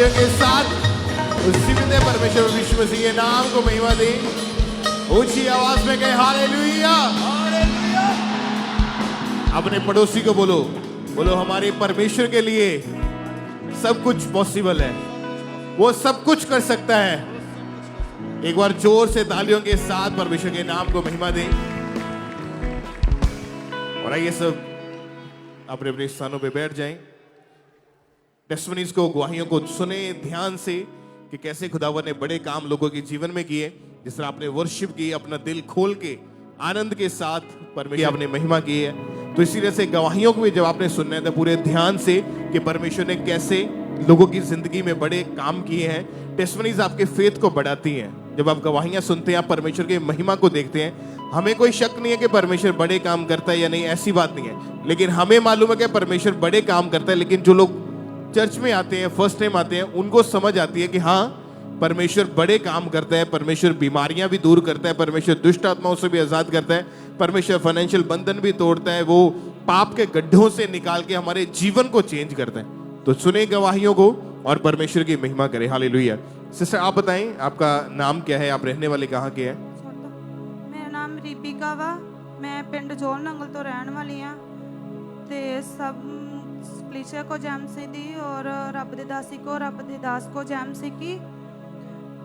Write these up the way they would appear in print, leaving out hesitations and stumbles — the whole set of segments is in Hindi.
तालियों के साथ उस जीवित परमेश्वर विश्व मसीह के नाम को महिमा दें। ऊंची आवाज में कहें हालेलुया। अपने पड़ोसी को बोलो, बोलो हमारे परमेश्वर के लिए सब कुछ पॉसिबल है, वो सब कुछ कर सकता है। एक बार जोर से तालियों के साथ परमेश्वर के नाम को महिमा दें। और आइए सब अपने अपने स्थानों पे बैठ जाएं। टेस्टिमनीज को, गवाहियों को सुने ध्यान से कि कैसे खुदावन ने बड़े काम लोगों के जीवन में किए। जिस तरह आपने वर्शिप की, अपना दिल खोल के आनंद के साथ परमेश्वर आपने महिमा की है, तो इसी तरह से गवाहियों को भी जब आपने सुनना है तो पूरे ध्यान से कि परमेश्वर ने कैसे लोगों की जिंदगी में बड़े काम किए हैं। टेस्टिमनीज आपके फेथ को बढ़ाती हैं। जब आप गवाहियां सुनते हैं, आप परमेश्वर के महिमा को देखते हैं, हमें कोई शक नहीं है कि परमेश्वर बड़े काम करता है या नहीं, ऐसी बात नहीं है। लेकिन हमें मालूम है कि परमेश्वर बड़े काम करता है। लेकिन जो लोग चर्च में आते हैं, फर्स्ट टाइम आते हैं, उनको समझ आती है कि हाँ, परमेश्वर बड़े काम करता है, परमेश्वर बीमारियां भी दूर करता है, परमेश्वर दुष्ट आत्माओं से भी आजाद करता है, परमेश्वर फाइनेंशियल बंधन भी तोड़ता है, वो पाप के गड्ढों से निकाल के हमारे जीवन को चेंज करता है। तो सुने गवाहियों को और परमेश्वर की महिमा करें। हालेलुया। सिस्टर आप बताएं, आपका नाम क्या है, आप रहने वाले कहाँ के हैं? मेरा नाम रीपिका वा, मैं पिंड जोल नंगल तो रहने वाली हाँ। ते सब कलीसिया को जैम सी दी और रब दे दासी को, रब दे दास को जैम सी की।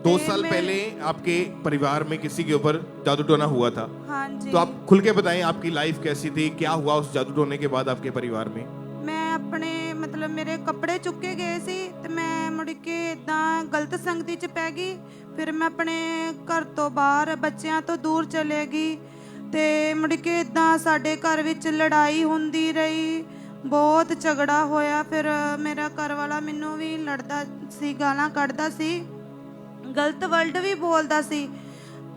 2 साल पहले आपके परिवार में किसी के ऊपर जादू टोना हुआ था। हाँ जी। तो आप खुल के बताएं आपकी लाइफ कैसी थी, क्या हुआ उस जादू टोने के बाद आपके परिवार में? मैं अपने मतलब मेरे कपड़े चुके गए सी ते मैं मुड़ के इदां गलत संगति च पै गई। फिर मैं अपने घर तो बाहर बच्चियां तो दूर चले गई ते मुड़ के इदां साडे घर विच लड़ाई हुंदी रही, बहुत झगड़ा होया। फिर मेरा घर वाला मैनू भी लड़दा सी, गालां कढ़दा सी, गलत वर्ड भी बोलदा सी।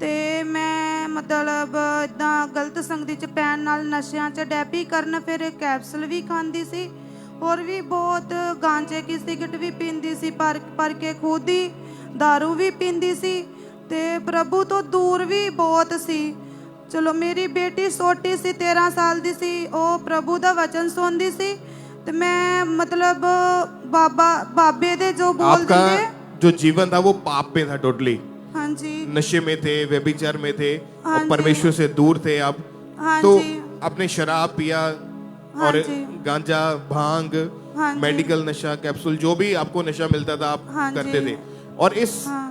ते मैं मतलब इदां गलत संगति च पैन नाल नशियां च डैपी करन, फिर कैप्सूल भी खांदी सी और भी बहुत गांजे की सिगरेट भी पींदी सी, पर के खुद ही दारू भी पींदी सी ते प्रभु तो दूर भी बहुत सी। चलो मेरी बेटी छोटी सी 13 साल दी सी, ओ प्रभु दा वचन सुनदी सी ते मैं मतलब बाबे दे जो बोल आपका दिए। जो जीवन था वो पाप में था टोटली। हाँ जी। नशे में थे, व्यभिचार में थे, हाँ और परमेश्वर से दूर थे आप। हाँ तो जी। आपने शराब पिया हाँ और जी। गांजा, भांग, हाँ जी। मेडिकल नशा, कैप्सूल, जो भी आपको नशा मिलता था आप हाँ करते जी। थे। और इस हाँ।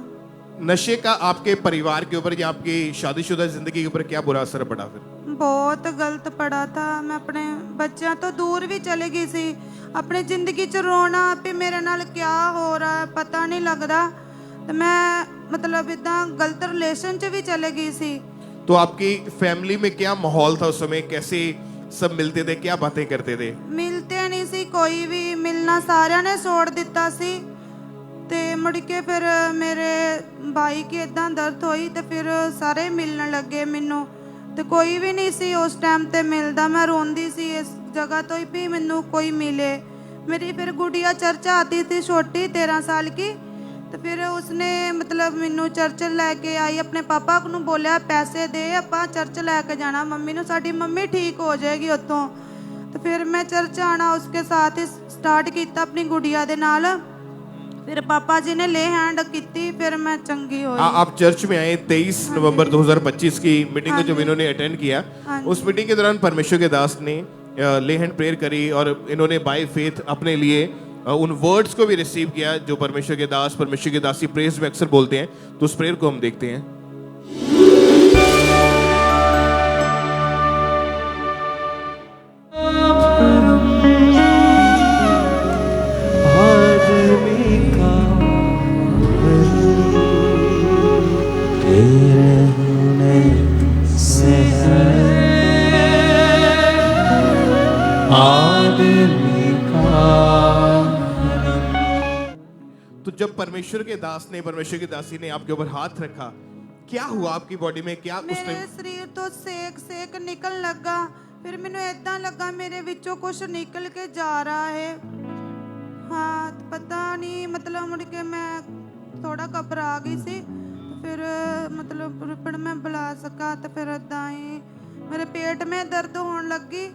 नशे का आपके परिवार के ऊपर या आपकी शादीशुदा जिंदगी के ऊपर क्या बुरा असर पड़ा फिर? बहुत गलत पड़ा था। मैं अपने बच्चों तो दूर भी चले गई सी, अपनी जिंदगी च रोना भी मेरे नाल क्या हो रहा है पता नहीं लगता। तो मैं मतलब इदा गलत रिलेशन च भी चले गई सी। तो आपकी फैमिली में क्या माहौल था उस समय, कैसे सब मिलते थे, क्या बातें करते थे? मिलते नहीं सी, कोई भी मिलना सारिया ने छोड़ दिता सी। ते मुड़ के फिर मेरे भाई की इदा दर्द हुई तो फिर सारे मिलने लगे मैनू, तो कोई भी नहीं सी उस टाइम ते मिलदा। मैं रोंदी सी इस जगह तो ही भी मैनू कोई मिले। मेरी फिर गुड़िया चर्च आती थी छोटी 13 साल की, तो फिर उसने मतलब मैनू चर्च लैके आई, अपने पापा को बोलिया पैसे दे आपां चर्च लैके जाना मम्मी नू, साडी मम्मी ठीक हो जाएगी उत्थों। तो फिर मैं चर्च आना उसके साथ ही स्टार्ट किया अपनी गुड़िया दे नाल। फिर पापा जी ने ले हैंड की, फिर मैं चंगी हुई। आप चर्च में आए 23 नवंबर 2025 की मीटिंग को जब इन्होंने अटेंड किया, उस मीटिंग के दौरान परमेश्वर के दास ने ले हैंड प्रेयर करी और इन्होंने बाय फेथ अपने लिए उन वर्ड्स को भी रिसीव किया जो परमेश्वर के दास, परमेश्वर के दासी प्रेयर्स में अक्सर बोलते हैं। तो उस प्रेयर को हम देखते हैं। तो जब परमेश्वर के दास ने, परमेश्वर की दासी ने आपके ऊपर हाथ रखा, क्या हुआ आपकी बॉडी में? क्या उस मेरे शरीर तो सेक निकल लगा। फिर मैनू इदा लगा मेरे विचों कुछ निकल के जा रहा है। हाँ पता नहीं, मतलब मुड़ के मैं थोड़ा घबरा गई सी। तो फिर मतलब मैं बुला सका तो फिर इदा ही मेरे पेट में दर्द होने लगी।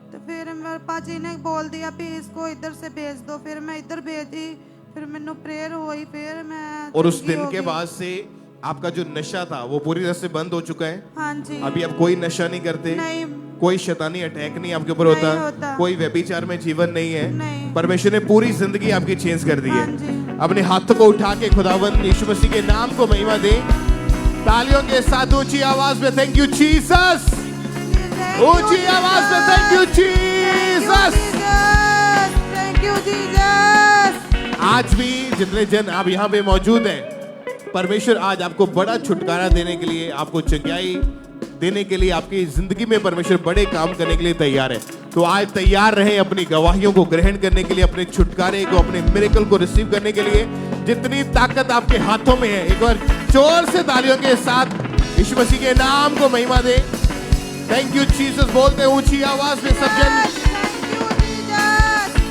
तो फिर मेरे पाजी ने बोल दिया भी इसको इधर से भेज दो। फिर मैं इधर भेजी, फिर मैंू प्रेयर हुई, फिर मैं और उस चंगी दिन हो के गई। बाद से आपका जो नशा था वो पूरी तरह से बंद हो चुका है। हाँ जी। अभी आप कोई नशा नहीं करते, नहीं, कोई शैतानी अटैक नहीं आपके ऊपर नहीं होता। कोई व्यभिचार में जीवन नहीं है। नहीं। परमेश्वर ने पूरी जिंदगी आपकी चेंज कर दी हाँ है। जी। अपने हाथों को उठा के खुदावंद यीशु मसीह के नाम को महिमा दे, तालियों के साथ ऊंची आवाज में थैंक यू जीसस, ऊंची आवाज में thank you Jesus. Thank you Jesus. आज भी जितने जन आप यहाँ पे मौजूद हैं, परमेश्वर आज आपको बड़ा छुटकारा देने के लिए, आपको चंगाई देने के लिए, आपकी जिंदगी में परमेश्वर बड़े काम करने के लिए तैयार है। तो आज तैयार रहें अपनी गवाहियों को ग्रहण करने के लिए, अपने छुटकारे को, अपने मिरेकल को रिसीव करने के लिए। जितनी ताकत आपके हाथों में है, एक बार जोर से तालियों के साथ यीशु मसीह के नाम को महिमा दे। थैंक यू जीसस बोलते हैं ऊंची आवाज में सब जन।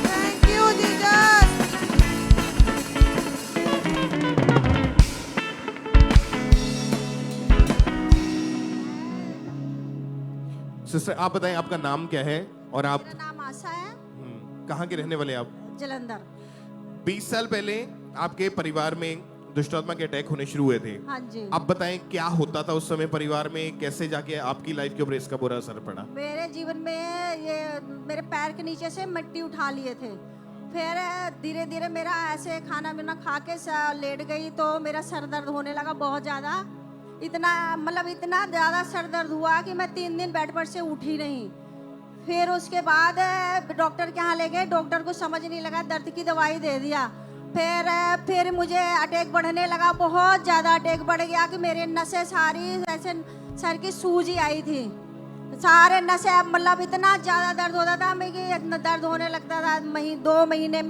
Thank you Jesus. सिस्टर आप बताएं आपका नाम क्या है और आप मेरा नाम आशा है, कहाँ के रहने वाले हैं आप? जलंधर। 20 साल पहले आपके परिवार में दुष्ट आत्मा के अटैक होने शुरू हुए थे। हाँ जी। आप बताएं क्या होता था उस समय परिवार में, कैसे जाके आपकी लाइफ के ऊपर इसका बुरा असर पड़ा? मेरे जीवन में ये मेरे पैर के नीचे से मिट्टी उठा लिए थे। फिर धीरे धीरे मेरा ऐसे खाना पीना खा के लेट गई तो मेरा सर दर्द होने लगा बहुत ज़्यादा। इतना ज़्यादा सर दर्द हुआ कि मैं 3 दिन बेड पर से उठी नहीं। फिर उसके बाद डॉक्टर के यहाँ ले गए, डॉक्टर को समझ नहीं लगा, दर्द की दवाई दे दिया। फिर मुझे अटैक बढ़ने लगा, बहुत ज़्यादा अटैक बढ़ गया कि मेरे नसें सारी ऐसे सर की सूजी आई थी, सारे नसें इतना ज़्यादा दर्द होता था मैं कि इतना दर्द होने लगता था। 2 महीने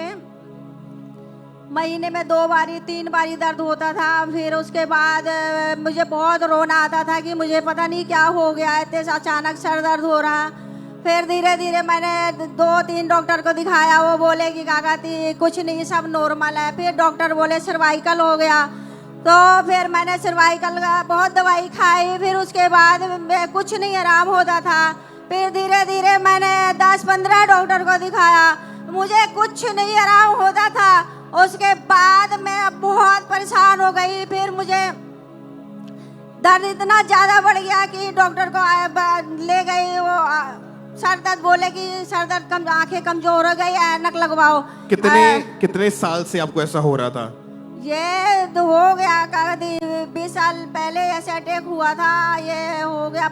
में 2 बारी 3 बारी दर्द होता था। फिर उसके बाद मुझे बहुत रोना आता था कि मुझे पता नहीं क्या हो गया, इतने अचानक सर दर्द हो रहा। फिर धीरे धीरे मैंने 2-3 डॉक्टर को दिखाया, वो बोले कि काका कुछ नहीं, सब नॉर्मल है। फिर डॉक्टर बोले सर्वाइकल हो गया, तो फिर मैंने सर्वाइकल का बहुत दवाई खाई। फिर उसके बाद कुछ नहीं आराम होता था। फिर धीरे धीरे मैंने 10-15 डॉक्टर को दिखाया, मुझे कुछ नहीं आराम होता था। उसके बाद मैं बहुत परेशान हो गई। फिर मुझे दर्द इतना ज़्यादा बढ़ गया कि डॉक्टर को ले गई, वो सर दर्द बोले कि सर दर्द आंखें कमजोर हो गई, ऐनक लगवाओ। कितने साल से आपको ऐसा हो रहा था? ये तो हो गया 20 साल पहले ऐसे अटैक हुआ था। ये हो गया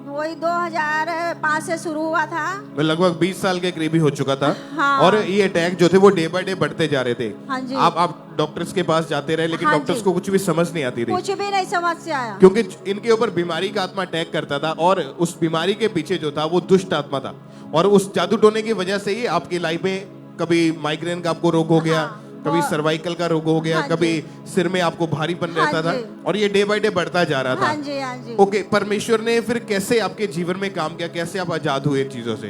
वही 2005 से शुरू हुआ था। लगभग 20 साल के करीब ही हो चुका था। हाँ। और ये अटैक जो थे वो डे बाय डे बढ़ते जा रहे थे। हाँ जी। आप डॉक्टर्स के पास जाते रहे, लेकिन हाँ डॉक्टर्स जी। को कुछ भी समझ नहीं आती थी, कुछ भी नहीं समझ से आया, क्योंकि इनके ऊपर बीमारी का आत्मा अटैक करता था और उस बीमारी के पीछे जो था वो दुष्ट आत्मा था। और उस जादू टोने की वजह से ही आपकी लाइफ में कभी माइग्रेन का आपको रोग हो गया, हाँ, कभी सर्वाइकल का रोग हो गया, हाँ कभी जी। सिर में आपको भारीपन हाँ रहता था, जी। और ये डे बाय डे बढ़ता जा रहा था। हाँ जी, हाँ जी। ओके, परमेश्वर ने फिर कैसे आपके जीवन में काम किया, कैसे आप आजाद हुए इन चीजों से?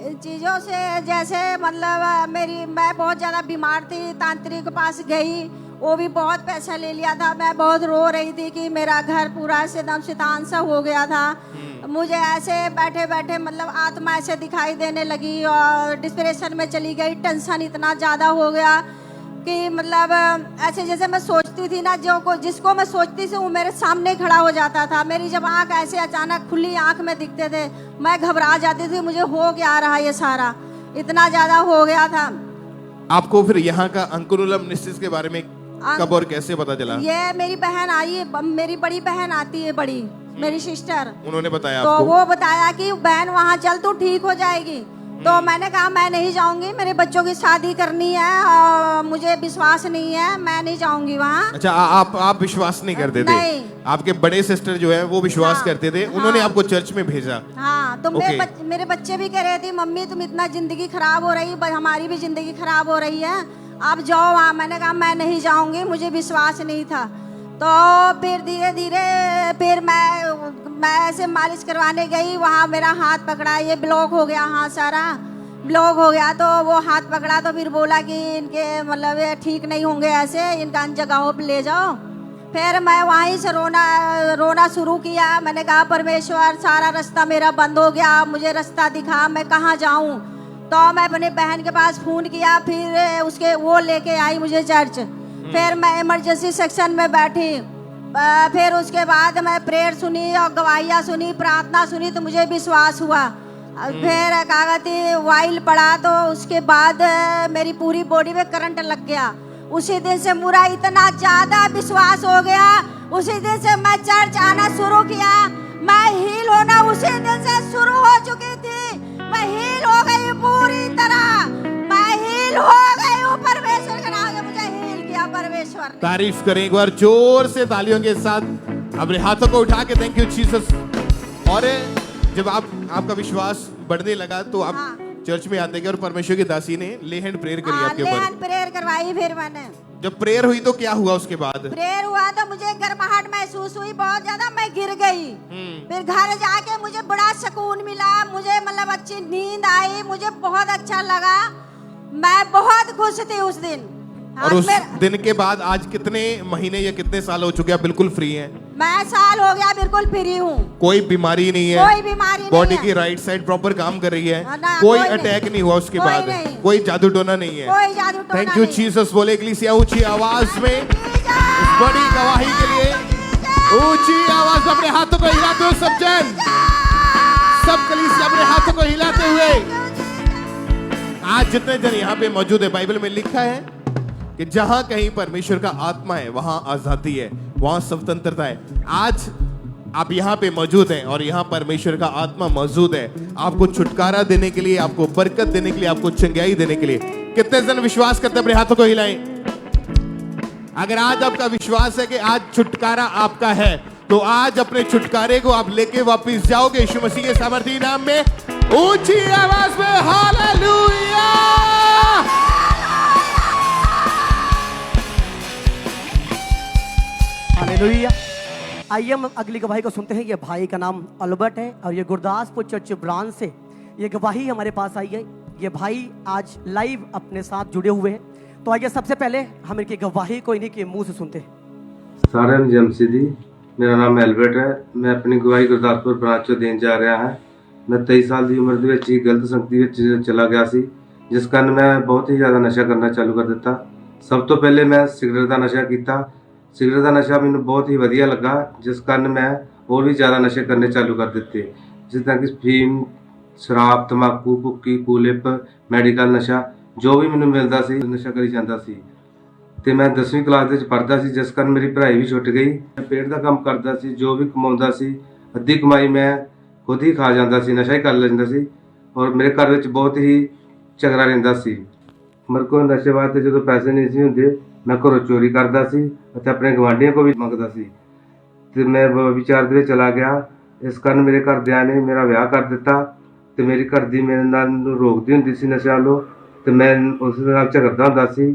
इन चीज़ों से जैसे मैं बहुत ज़्यादा बीमार थी, तांत्रिक के पास गई, वो भी बहुत पैसा ले लिया था। मैं बहुत रो रही थी कि मेरा घर पूरा से दम शैतान सा हो गया था। मुझे ऐसे बैठे बैठे आत्मा ऐसे दिखाई देने लगी और डिप्रेशन में चली गई। टेंशन इतना ज़्यादा हो गया कि ऐसे जैसे मैं सोचती थी ना, जिसको मैं सोचती थी वो मेरे सामने खड़ा हो जाता था। मेरी जब आंख ऐसे अचानक खुली आंख में दिखते थे, मैं घबरा जाती थी, मुझे हो क्या रहा ये सारा, इतना ज़्यादा हो गया था। आपको फिर यहाँ का अंकुरुलम निस्सिस के बारे में कब और कैसे पता चला? ये मेरी बहन आई है, मेरी बड़ी बहन आती है, बड़ी मेरी सिस्टर, उन्होंने बताया तो आपको? वो बताया कि बहन वहाँ चल, तू ठीक हो जाएगी। तो मैंने कहा मैं नहीं जाऊंगी, मेरे बच्चों की शादी करनी है और मुझे विश्वास नहीं है, मैं नहीं जाऊंगी वहाँ। अच्छा, आप विश्वास नहीं करते थे? नहीं। आपके बड़े सिस्टर जो है वो विश्वास हाँ, करते थे, उन्होंने हाँ। आपको चर्च में भेजा? हाँ, तो ओके। मेरे बच्चे भी कह रहे थे मम्मी तुम इतना जिंदगी खराब हो रही, हमारी भी जिंदगी खराब हो रही है, आप जाओ वहाँ। मैंने कहा मैं नहीं जाऊंगी, मुझे विश्वास नहीं था। तो फिर धीरे धीरे फिर मैं ऐसे मालिश करवाने गई, वहाँ मेरा हाथ पकड़ा, ये ब्लॉक हो गया, हाथ सारा ब्लॉक हो गया। तो वो हाथ पकड़ा तो फिर बोला कि इनके ये ठीक नहीं होंगे, ऐसे इनका अन्य जगहों पर ले जाओ। फिर मैं वहीं से रोना शुरू किया। मैंने कहा परमेश्वर सारा रास्ता मेरा बंद हो गया, मुझे रास्ता दिखा, मैं कहाँ जाऊँ। तो मैं अपने बहन के पास फोन किया, फिर उसके वो लेके आई मुझे चर्च। फिर मैं इमरजेंसी सेक्शन में बैठी। फिर उसके बाद मैं प्रेयर सुनी और गवाहियाँ सुनी, प्रार्थना सुनी, तो मुझे विश्वास हुआ। फिर कागती वाइल पड़ा, तो उसके बाद मेरी पूरी बॉडी में करंट लग गया। उसी दिन से मुझे इतना ज्यादा विश्वास हो गया, उसी दिन से मैं चर्च आना शुरू किया। मैं हील होना उसी दिन से शुरू हो चुकी थी। मैं हील हो गई पूरी तरह, मैं हील हो गई हूँ। परमेश्वर के नाम से मुझे हील किया परमेश्वर ने। तारीफ करें एक बार जोर से तालियों के साथ, अपने हाथों को उठा के थैंक यू जीसस। और जब आपका विश्वास बढ़ने लगा तो आप चर्च में आते गए और परमेश्वर की दासी ने ले हैंड प्रेयर करी आपके ऊपर। लेहन प्रेयर करवाई। फिर मैंने जब प्रेयर हुई तो क्या हुआ उसके बाद? प्रेयर हुआ तो मुझे गर्माहट महसूस हुई बहुत ज्यादा, मैं गिर गई। फिर घर जाके मुझे बड़ा सुकून मिला, मुझे मतलब अच्छी नींद आई, मुझे बहुत अच्छा लगा। मैं बहुत खुश थी उस दिन। और उस दिन के बाद आज कितने महीने या कितने साल हो चुके हैं बिल्कुल फ्री हैं? मैं साल हो गया बिल्कुल फ्री हूँ। कोई बीमारी नहीं है? कोई बीमारी नहीं बॉडी है। की राइट साइड प्रॉपर काम कर रही है? कोई अटैक नहीं हुआ उसके कोई बाद? नहीं। कोई जादू टोना नहीं है? कोई जादू टोना थैंक यू नहीं। जीसस बोले इक्लेसिया ऊंची आवाज में इस बड़ी गवाही के लिए ऊंची आवाज में अपने हाथों को हिलाते हुए सब जन, सब कलीसिया अपने हाथों को हिलाते हुए। आज जितने जन यहाँ पे मौजूद है, बाइबल में लिखा है कि जहां कहीं परमेश्वर का आत्मा है वहां आजादी है, वहां स्वतंत्रता है। आज आप यहाँ पे मौजूद हैं और यहाँ परमेश्वर का आत्मा मौजूद है आपको छुटकारा देने के लिए, आपको बरकत देने के लिए, आपको चंगाई देने के लिए। कितने जन विश्वास करते हैं? अपने हाथों को हिलाएं। अगर आज आपका विश्वास है कि आज छुटकारा आपका है, तो आज अपने छुटकारे को आप लेके वापस जाओगे यीशु मसीह के सामर्थी नाम में। ऊंची आवाज में हालेलुया। हालेलुया। आइए हम अगली गवाही को सुनते हैं। ये भाई का नाम अल्बर्ट है और ये गुरदासपुर चर्च ब्रांच से ये गवाही हमारे पास आई है। ये भाई आज लाइव अपने साथ जुड़े हुए हैं। तो आइए सबसे पहले हम इनकी गवाही को इन्हीं के मुंह से सुनते हैं। सारे जमसीदी, मेरा नाम एल्बर्ट है। मैं अपनी गवाही गुरदासपुर ब्रांच चों देन जा रहा है। मैं 23 साल की उम्र ਦੇ ਵਿੱਚ ਹੀ ਗਲਤ ਸੰਗਤੀ ਵਿੱਚ ਚਲਾ ਗਿਆ ਸੀ, ਜਿਸ ਕਾਰਨ ਮੈਂ ਬਹੁਤ ਹੀ ਜ਼ਿਆਦਾ ਨਸ਼ਾ ਕਰਨਾ ਚਾਲੂ ਕਰ ਦਿੱਤਾ। ਸਭ ਤੋਂ ਪਹਿਲੇ ਮੈਂ ਸਿਗਰਟ ਦਾ ਨਸ਼ਾ ਕੀਤਾ। ਸਿਗਰਟ ਦਾ ਨਸ਼ਾ ਮੈਨੂੰ ਬਹੁਤ ਹੀ ਵਧੀਆ ਲੱਗਾ, ਜਿਸ ਕਾਰਨ ਮੈਂ ਹੋਰ ਵੀ ਜ਼ਿਆਦਾ ਨਸ਼ੇ ਕਰਨੇ ਚਾਲੂ ਕਰ ਦਿੱਤੇ, ਜਿਸ ਤਰ੍ਹਾਂ ਕਿ ਫੀਮ, ਸ਼ਰਾਬ, ਤੰਬਾਕੂ, ਭੁੱਕੀ, ਕੂਲਿਪ, ਮੈਡੀਕਲ ਨਸ਼ਾ, ਜੋ ਵੀ ਮੈਨੂੰ ਮਿਲਦਾ ਸੀ ਨਸ਼ਾ ਕਰੀ ਜਾਂਦਾ ਸੀ। ਤੇ ਮੈਂ 10ਵੀਂ ਕਲਾਸ ਦੇ ਵਿੱਚ ਪੜ੍ਹਦਾ ਸੀ, ਜਿਸ ਕਾਰਨ ਮੇਰੀ ਪੜ੍ਹਾਈ ਵੀ ਛੁੱਟ ਗਈ। ਮੈਂ ਪੇਟ ਦਾ ਕੰਮ ਕਰਦਾ ਸੀ, ਜੋ ਵੀ ਕਮਾਉਂਦਾ ਸੀ ਅੱਧੀ ਕਮਾਈ ਮੈਂ खुद ही खा जाता सी, नशा ही कर लेंदा सी। और मेरे घर में बहुत ही झगड़ा रहिंदा सी। मेरे को नशे वास्ते जो पैसे नहीं सी हुंदे, मैं घरों चोरी करदा सी ते अपने गवांढियों को भी मंगदा सी ते मैं विचार दे चला गया। इस कारण मेरे घरदियां ने मेरा विआह कर दिता ते मेरी घर दी मेरे नाल रोकदी हुंदी सी नशे वालों ते मैं उस नाल झगड़दा हुंदा सी।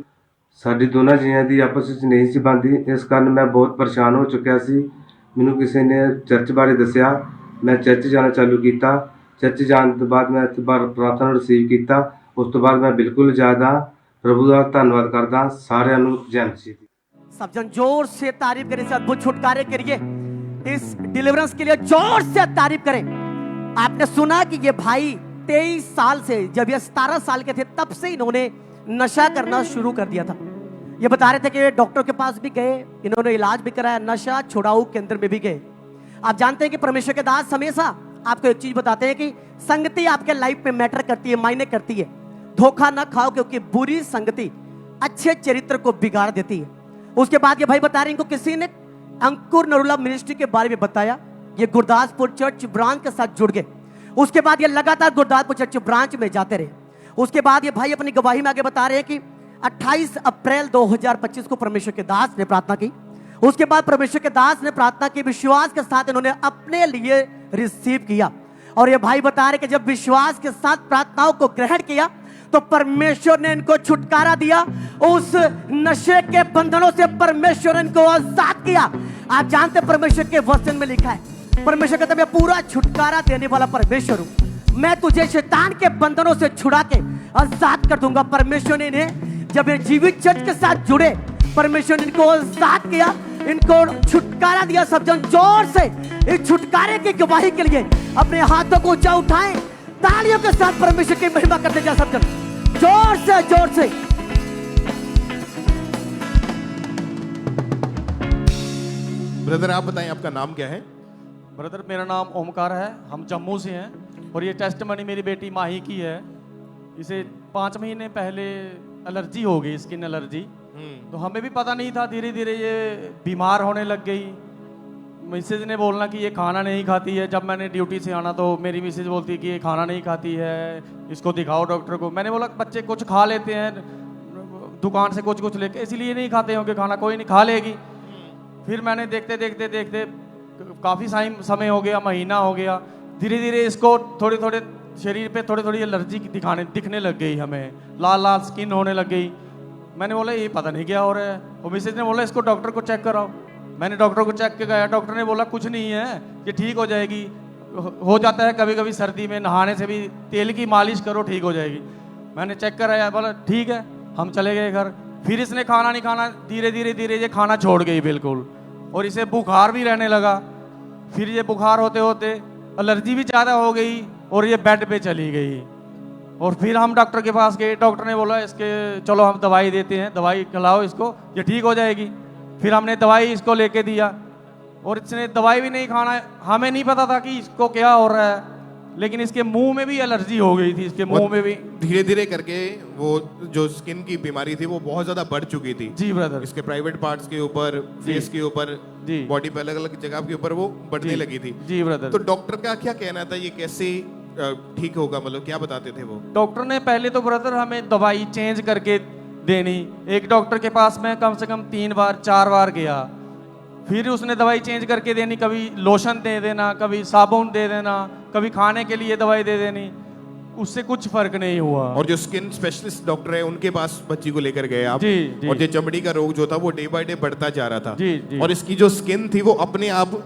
साडी दोनों जियां दी आपस ਵਿੱਚ नहीं सी बनदी। इस कारण मैं बहुत परेशान हो चुकिया सी। मैनूं किसी ने चर्च बारे दस्सिया, मैं चर्च जाना चालू किया। चर्च जाने तो बाद मैं इत्थे प्रार्थना रिसीव किया। उस तो बाद मैं बिल्कुल ज़्यादा प्रभु का धन्यवाद करदा। सारिਆਂ ਨੂੰ जय मसीह। सब जन जोर से तारीफ करें इस अद्भुत छुटकारे के लिए, इस डिलीवरेंस के लिए जोर से तारीफ करें। आपने सुना कि ये भाई 23 साल से, जब ये 17 साल के थे तब से इन्होंने नशा करना शुरू कर दिया था। ये बता रहे थे कि डॉक्टर के पास भी गए, इन्होंने इलाज भी कराया, नशा छुड़ाऊ केंद्र में भी गए। आप जानते हैं कि परमेश्वर के दास हमेशा आपको एक चीज बताते हैं कि संगति आपके लाइफ में मैटर करती है, मायने करती है। धोखा ना खाओ, क्योंकि बुरी संगति अच्छे चरित्र को बिगाड़ देती है। उसके बाद ये भाई बता रहे हैं, इनको किसी ने अंकुर नरूला मिनिस्ट्री के बारे में बताया। ये गुरदासपुर चर्च ब्रांच के साथ जुड़ गए। उसके बाद ये लगातार गुरदासपुर चर्च ब्रांच में जाते रहे। उसके बाद ये भाई अपनी गवाही में आगे बता रहे हैं कि 28 अप्रैल 2025 को परमेश्वर के दास ने प्रार्थना की। उसके बाद परमेश्वर के दास ने प्रार्थना की, विश्वास के साथ इन्होंने अपने लिए रिसीव किया। और ये भाई बता रहे कि जब विश्वास के साथ प्रार्थनाओं को ग्रहण किया तो परमेश्वर ने इनको छुटकारा दिया। उस नशे के बंधनों से परमेश्वर इनको आजाद किया। आप जानते परमेश्वर के वचन में लिखा है, परमेश्वर कहता है मैं पूरा छुटकारा देने वाला परमेश्वर हूं। मैं तुझे शैतान के बंधनों से छुड़ा के आजाद कर दूंगा। परमेश्वर ने इन्हें जब ये जीवित चर्च के साथ जुड़े, परमेश्वर ने इनको आजाद किया, इनको छुटकारा दिया। सब जन जोर से इस छुटकारे की गवाही के लिए अपने हाथों को ऊंचा उठाएं। तालियों के साथ परमेश्वर की महिमा करते जा सब जन, जोर से जोर से। ब्रदर आप बताएं आपका नाम क्या है? ब्रदर मेरा नाम ओमकार है, हम जम्मू से हैं और ये टेस्टमनी मेरी बेटी माही की है। इसे 5 महीने पहले एलर्जी हो गई, स्किन एलर्जी। तो हमें भी पता नहीं था, धीरे धीरे ये बीमार होने लग गई। मिसेज ने बोलना कि ये खाना नहीं खाती है। जब मैंने ड्यूटी से आना तो मेरी मिसेज बोलती कि ये खाना नहीं खाती है, इसको दिखाओ डॉक्टर को। मैंने बोला बच्चे कुछ खा लेते हैं दुकान से कुछ कुछ लेके, इसीलिए नहीं खाते होंगे खाना, कोई नहीं खा लेगी। फिर मैंने देखते देखते देखते काफ़ी समय हो गया, महीना हो गया, धीरे धीरे इसको थोड़ी थोड़े शरीर पे थोड़ी थोड़ी एलर्जी दिखने लग गई, हमें लाल लाल स्किन होने लग गई। मैंने बोला ये पता नहीं क्या हो रहा है। वो मिसेज ने बोला इसको डॉक्टर को चेक कराओ। मैंने डॉक्टर को चेक के गया, डॉक्टर ने बोला कुछ नहीं है, ये ठीक हो जाएगी। हो जाता है कभी कभी सर्दी में नहाने से भी तेल की मालिश करो ठीक हो जाएगी। मैंने चेक कराया, बोला ठीक है। हम चले गए घर। फिर इसने खाना नहीं खाना, धीरे धीरे ये खाना छोड़ गई बिल्कुल, और इसे बुखार भी रहने लगा। फिर ये बुखार होते होते एलर्जी भी ज़्यादा हो गई और ये बेड पे चली गई। और फिर हम डॉक्टर के पास गए, डॉक्टर ने बोला इसके चलो हम दवाई देते हैं, दवाई खिलाओ इसको, ये ठीक हो जाएगी। फिर हमने दवाई इसको लेके दिया और इसने दवाई भी नहीं खाना। हमें नहीं पता था कि इसको क्या हो रहा है, लेकिन इसके मुंह में भी एलर्जी हो गई थी, इसके मुंह में भी। धीरे धीरे करके वो जो स्किन की बीमारी थी वो बहुत ज्यादा बढ़ चुकी थी। जी ब्रदर। इसके प्राइवेट पार्ट्स के ऊपर, फेस के ऊपर, जी, बॉडी पे अलग अलग जगह के ऊपर वो बढ़ने लगी थी। जी ब्रदर। तो डॉक्टर का क्या कहना था, ये कैसे ठीक होगा, मतलब क्या बताते थे वो? डॉक्टर ने पहले तो ब्रदर हमें दवाई चेंज करके देनी। एक डॉक्टर के पास मैं कम से कम 3 बार 4 बार गया, फिर उसने दवाई चेंज करके देनी। कभी लोशन दे देना, कभी साबुन दे देना, कभी खाने के लिए दवाई दे देनी। उससे कुछ फर्क नहीं हुआ। और जो स्किन स्पेशलिस्ट डॉक्टर है उनके पास बच्ची को लेकर गए आप। जी, जी। और जो चमड़ी का रोग जो था वो डे बाय डे बढ़ता जा रहा था। जी, जी। और इसकी जो स्किन थी वो अपने आप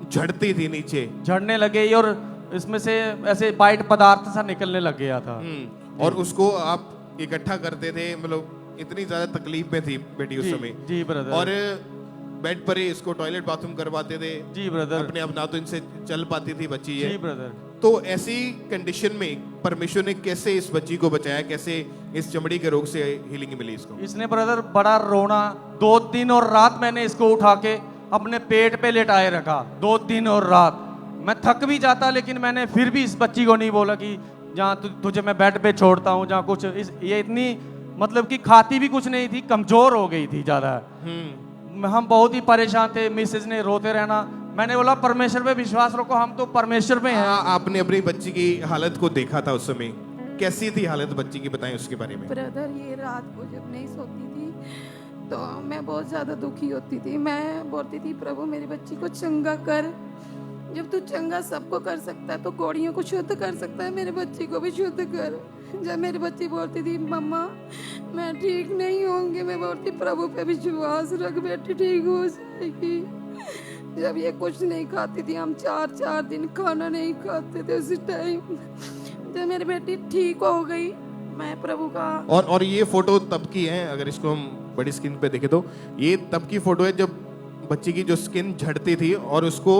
झड़ती थी नीचे, झड़ने लगे और इसमें से ऐसे वाइट पदार्थ सा निकलने लग गया था। और उसको आप इकट्ठा करते थे, मतलब इतनी ज्यादा तकलीफ में थी बेटी उस जी, समय। जी ब्रदर। और बेड पर ही इसको टॉयलेट बाथरूम करवाते थे। जी ब्रदर। अपने आप ना तो इनसे चल पाती थी बच्ची जी ये। ब्रदर। तो ऐसी कंडीशन में परमेश्वर ने कैसे इस बच्ची को बचाया, कैसे इस चमड़ी के रोग से हीलिंग मिली इसको? इसने ब्रदर बड़ा रोना, 2 दिन और रात मैंने इसको उठा के अपने पेट पे लेटाए रखा, 2 दिन और रात। मैं थक भी जाता, लेकिन मैंने फिर भी इस बच्ची को नहीं बोला कि जहाँ तुझे मैं बेड पे छोड़ता हूँ, जहाँ कुछ ये इतनी मतलब कि खाती भी कुछ नहीं थी, कमजोर हो गई थी ज्यादा। हम बहुत ही परेशान थे, मिसेज ने रोते रहना। मैंने बोला परमेश्वर पे विश्वास रखो, हम तो परमेश्वर पे हैं। आपने अपनी बच्ची की हालत को देखा था उस समय, कैसी थी हालत बच्ची की, बताएं उसके बारे में। ब्रदर ये रात को जब नहीं सोती थी तो मैं बहुत ज़्यादा दुखी होती थी। मैं बोलती थी प्रभु मेरी बच्ची को चंगा कर, जब तू चंगा सबको कर सकता है तो कोड़ियों को शुद्ध कर सकता है, मेरे बच्ची को भी शुद्ध कर। जब मेरी बच्ची बोलती थी मम्मा मैं ठीक नहीं होंगी, मैं बोलती प्रभु पे विश्वास रख बेटी ठीक हो जाएगी। जब ये कुछ नहीं खाती थी, हम 4-4 दिन खाना नहीं खाते थे उस टाइम। जब मेरी बेटी ठीक हो गई, मैं प्रभु का। और ये फोटो तब की है, अगर इसको हम बड़ी स्क्रीन पे देखें तो ये तब की फोटो है जब बच्ची की जो स्किन झड़ती थी और उसको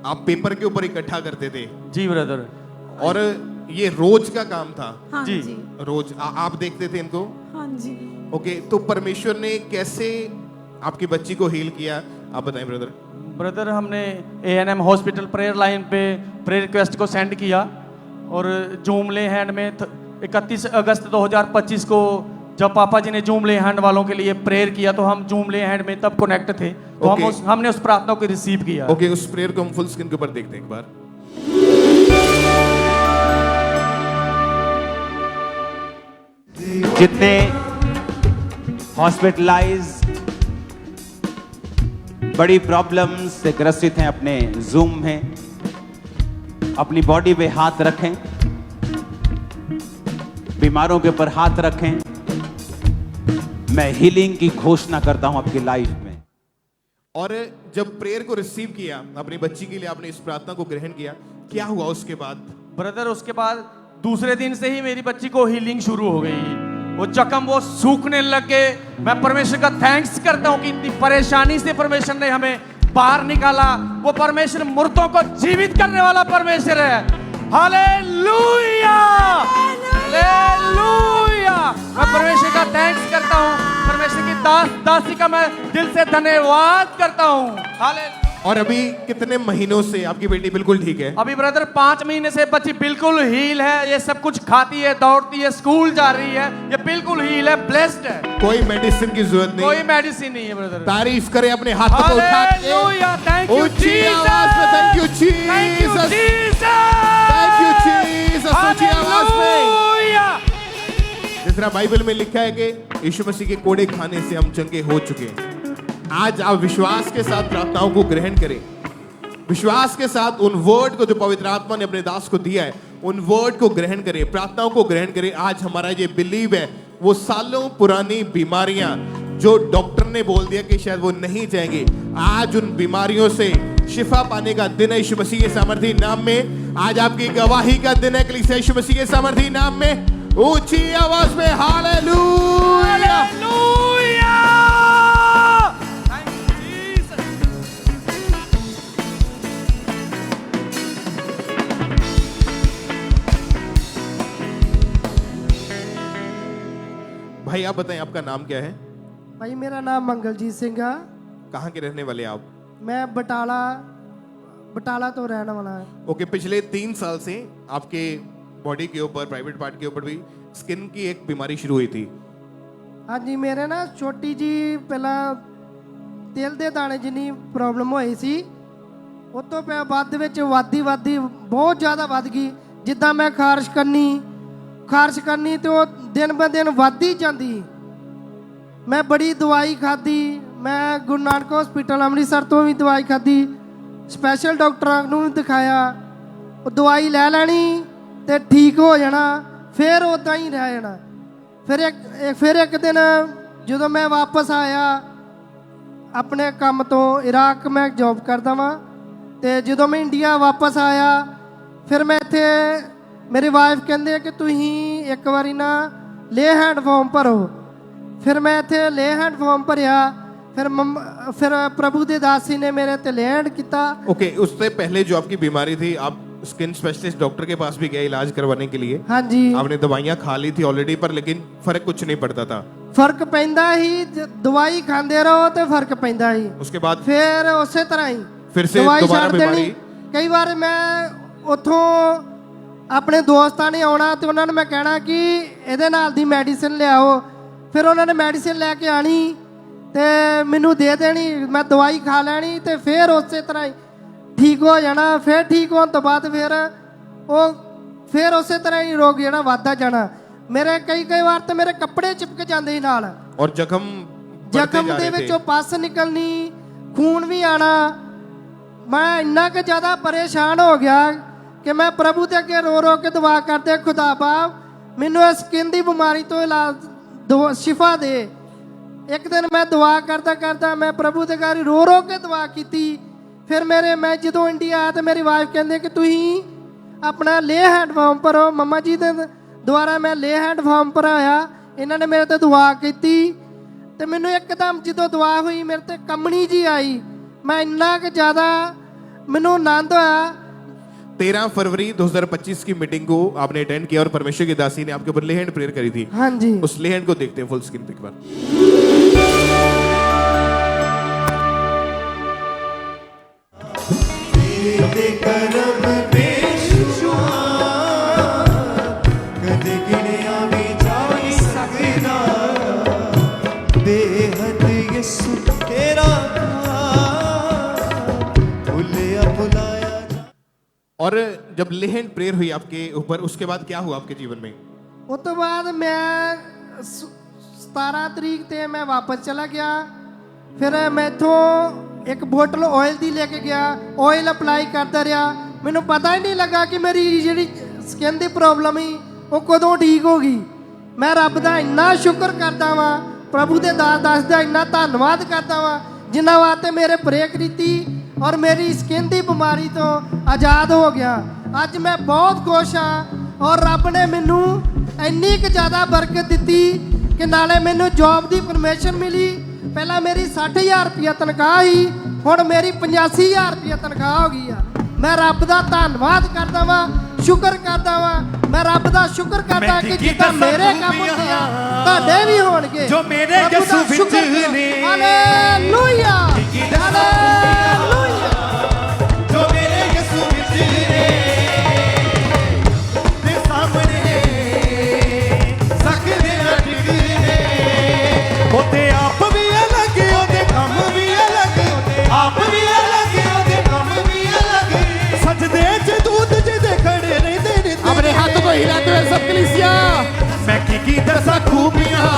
आप पेपर के ऊपर इकट्ठा करते थे। जी ब्रदर। और ये रोज का काम था। हाँ जी। जी। रोज आप देखते थे इनको? हाँ जी। ओके, तो परमेश्वर ने कैसे आपकी बच्ची को हील किया, आप बताएं ब्रदर। ब्रदर हमने A&M हॉस्पिटल प्रेयर लाइन पे प्रेयर रिक्वेस्ट को सेंड किया और जूम ले हैंड में 31 अगस्त 2025 को जब पापा जी ने जूम ले हैंड वालों के लिए प्रेयर किया तो हम जूम ले हैंड में तब कनेक्ट थे, तो हमने उस प्रार्थना को रिसीव किया। ओके, उस प्रेयर को हम फुल स्क्रीन के ऊपर देखते हैं एक बार। जितने हॉस्पिटलाइज बड़ी प्रॉब्लम्स से ग्रसित हैं अपने जूम में अपनी बॉडी पे हाथ रखें, बीमारों के ऊपर हाथ रखें। मैं हीलिंग की घोषणा करता हूं आपकी लाइफ में। और जब प्रेयर को रिसीव किया अपनी बच्ची के लिए, आपने इस प्रार्थना को ग्रहण किया, क्या हुआ उसके बाद? ब्रदर उसके बाद दूसरे दिन से ही मेरी बच्ची को हीलिंग शुरू हो गई, वो जख्म वो सूखने लग गए। मैं परमेश्वर का थैंक्स करता हूँ कि इतनी परेशानी से परमेश्वर ने हमें बाहर निकाला। वो परमेश्वर मुर्दों को जीवित करने वाला परमेश्वर है। Hallelujah, hallelujah. मैं परमेश्वर का थैंक्स करता हूँ, परमेश्वर की दासी का मैं दिल से धन्यवाद करता हूँ। हालेलुया। और अभी कितने महीनों से आपकी बेटी बिल्कुल ठीक है? अभी ब्रदर 5 महीने से बच्ची बिल्कुल हील है, ये सब कुछ खाती है, दौड़ती है, स्कूल जा रही है, ये बिल्कुल हील है, ब्लेस्ड है। कोई मेडिसिन की जरूरत नहीं, कोई मेडिसिन नहीं है ब्रदर। तारीफ करें अपने हाथों को उठा के। हालेलुया, थैंक यू ऊंची आवाज में thank you Jesus, thank you Jesus, ऊंची आवाज में। जिस तरह बाइबल में लिखा है कि यीशु मसीह के कोड़े खाने से हम चंगे हो चुके हैं। आज आप विश्वास के साथ प्रार्थनाओं को ग्रहण करें, विश्वास के साथ उन वर्ड को जो पवित्र आत्मा ने अपने दास को दिया है, उन वर्ड को ग्रहण करें, प्रार्थनाओं को ग्रहण करें। आज हमारा ये बिलीव है, वो सालों पुरानी बीमारियां जो डॉक्टर ने बोल दिया कि शायद वो नहीं जाएंगी, आज उन बीमारियों से शिफा पाने का दिन है यीशु मसीह के सामर्थी नाम में। आज आपकी गवाही का दिन है कलीसिया यीशु मसीह के सामर्थी नाम में। ऊंची आवाज में हालेलुया, हालेलुया। भाई आप बताएं आपका नाम क्या है? भाई मेरा नाम मंगलजीत सिंह है। कहाँ के रहने वाले आप? मैं बटाला तो रहने वाला है। ओके, पिछले 3 साल से आपके बॉडी के ऊपर, प्राइवेट पार्ट के ऊपर भी स्किन की एक बीमारी शुरू हुई थी। हाँ जी, मेरे ना छोटी जी पहला तेल दे दाने जिन्नी प्रॉब्लम हुई सी, ਉਹ ਤੋਂ ਪਿਆ ਵੱਧ ਵਿੱਚ ਵਾਦੀ ਬਹੁਤ ਜ਼ਿਆਦਾ ਵੱਧ ਗਈ। ਜਿੱਦਾਂ ਮੈਂ ਖਾਰਸ਼ ਕਰਨੀ ਤੇ ਉਹ ਦਿਨ ਬ ਦਿਨ ਵੱਧਦੀ ਜਾਂਦੀ। ਮੈਂ ਬੜੀ ਦਵਾਈ ਖਾਧੀ, ਮੈਂ ਗੁਰੂ ਨਾਨਕ ਹਸਪੀਟਲ ਅੰਮ੍ਰਿਤਸਰ ਤੋਂ ਵੀ ਦਵਾਈ ਖਾਧੀ, ਸਪੈਸ਼ਲ ਡਾਕਟਰਾਂ ਨੂੰ ਵੀ ਦਿਖਾਇਆ। ਉਹ ਦਵਾਈ ਲੈ ਲੈਣੀ ਤੇ ਠੀਕ ਹੋ ਜਾਣਾ, ਫਿਰ ਉਦਾਂ ਹੀ ਰਹਿ ਜਾਣਾ। ਫਿਰ ਇੱਕ ਦਿਨ ਜਦੋਂ ਮੈਂ ਵਾਪਸ ਆਇਆ ਆਪਣੇ ਕੰਮ ਤੋਂ, ਇਰਾਕ ਮੈਂ ਜੌਬ ਕਰਦਾ ਵਾਂ, ਤੇ ਜਦੋਂ ਮੈਂ ਇੰਡੀਆ ਵਾਪਸ ਆਇਆ ਫਿਰ ਮੈਂ ਇੱਥੇ ਮੇਰੀ ਵਾਈਫ ਕਹਿੰਦੇ ਕਿ ਤੁਸੀਂ ਇੱਕ ਵਾਰੀ ਨਾ ਲੇ ਹੈਂਡ ਫਾਰਮ ਭਰੋ। ਫਿਰ ਮੈਂ ਇੱਥੇ ਲੇ ਹੈਂਡ ਫਾਰਮ ਭਰਿਆ। फिर प्रभु दे दासी ने मेरे ते लैंड किया। ओके, उससे पहले जो आपकी बीमारी थी, आप स्किन स्पेशलिस्ट डॉक्टर के पास भी गए इलाज करवाने के लिए? हाँ जी। आपने दवाइयाँ खा ली थी ऑलरेडी, पर लेकिन फर्क कुछ नहीं पड़ता था? फर्क पैंदा ही, दवाई खांदे रहो तो फर्क पैंदा ही। उसके बाद फिर उसी तरह ही फिर से दोबारा बीमारी? कई बार मैं उथों अपने दोस्तां ने आना तो उन्होंने मैं कहना कि ਇਹਦੇ ਨਾਲ ਦੀ ਮੈਡੀਸਿਨ ਲਿਆਓ। फिर उन्होंने मैडिसिन लैके आनी ਤੇ ਮੈਨੂੰ ਦੇ ਦੇਣੀ, ਮੈਂ ਦਵਾਈ ਖਾ ਲੈਣੀ ਤੇ ਫਿਰ ਉਸੇ ਤਰ੍ਹਾਂ ਹੀ ਠੀਕ ਹੋ ਜਾਣਾ। ਫਿਰ ਠੀਕ ਹੋਣ ਤੋਂ ਬਾਅਦ ਫਿਰ ਉਸੇ ਤਰ੍ਹਾਂ ਹੀ ਰੋਗ ਜਿਹੜਾ ਵੱਧਦਾ ਜਾਣਾ। ਮੇਰੇ ਕਈ ਵਾਰ ਤੇ ਮੇਰੇ ਕੱਪੜੇ ਚਿਪਕ ਜਾਂਦੇ ਸੀ ਨਾਲ, ਔਰ ਜ਼ਖਮ ਦੇ ਵਿੱਚੋਂ ਪਸ ਨਿਕਲਣੀ, ਖੂਨ ਵੀ ਆਣਾ। ਮੈਂ ਇੰਨਾ ਕਿ ਜ਼ਿਆਦਾ ਪਰੇਸ਼ਾਨ ਹੋ ਗਿਆ ਕਿ ਮੈਂ ਪ੍ਰਭੂ ਦੇ ਅੱਗੇ ਰੋ ਕੇ ਦੁਆ ਕਰਦੇ, ਖੁਦਾ ਬਾਪ ਮੈਨੂੰ ਇਸ ਸਕਿਨ ਦੀ ਬਿਮਾਰੀ ਤੋਂ ਇਲਾਜ ਸ਼ਿਫਾ ਦੇ। एक दिन मैं दुआ करता मैं प्रभु के घर रो के दुआ की। फिर मैं जो इंडिया आया तो मेरी वाइफ कहते कि तुम अपना ले हैंड फॉर्म भरो। मम्मा जी के द्वारा मैं ले हैंड फॉर्म भराया, इन्होंने मेरे ते दुआ की तो मैनू एकदम जो दुआ हुई मेरे ते कमनी जी आई। मैं इन्ना कि ज़्यादा मैनू आनंद होया। 13 फरवरी 2025 की मीटिंग को आपने अटेंड किया और परमेश्वर की दासी ने आपके ऊपर ले हैंड प्रेयर करी थी। हाँ जी, उस ले हैंड को देखते हैं फुल स्क्रीन पे एक बार। और जब ले हैंड प्रेयर हुई आपके ऊपर, उसके बाद क्या हुआ आपके जीवन में? उस तो बाद मैं 17 तरीक ते मैं वापस चला गया। फिर मैं इथों एक बोतल ऑयल दी लेके गया, ऑयल अप्लाई करता रहा। मैनू पता ही नहीं लगा कि मेरी जी स्किन की प्रॉब्लम ही वो कदों ठीक होगी। मैं रब का इन्ना शुक्र करता वा, प्रभु के दास का इन्ना धन्यवाद करता वा जिन्होंने वास्ते मेरे प्रे की और मेरी स्किन की बीमारी तो आज़ाद हो गया। अज मैं बहुत खुश हाँ और रब ने मैनू इन्नी क ज़्यादा बरकत दी कि नाले मैनू जॉब की परमिशन मिली। पहला मेरी 60,000 रुपया तनख्वाह ही, हुण मेरी 85,000 रुपया तनख्वाह हो गई है। मैं रब दा धन्नवाद करदा वां, शुक्र करदा वां। मैं रब दा शुक्र करदा कि जिद्दां मेरे काम होंदे आ तुहाडे भी होणगे जो मेरे यसू विच ने। हालेलुया हालेलुया जो मेरे यसू विच ने ते सामने सकदे ना टिकने। ओते आप भी अलग ओते कम भी अलग, आप भी अलग ओते कम भी अलग। सजदे च दूत जिदे खड़े रहंदे ने। अपने हाथों को हिलाते हुए सब कलीसिया। मैं की दसा खूबियां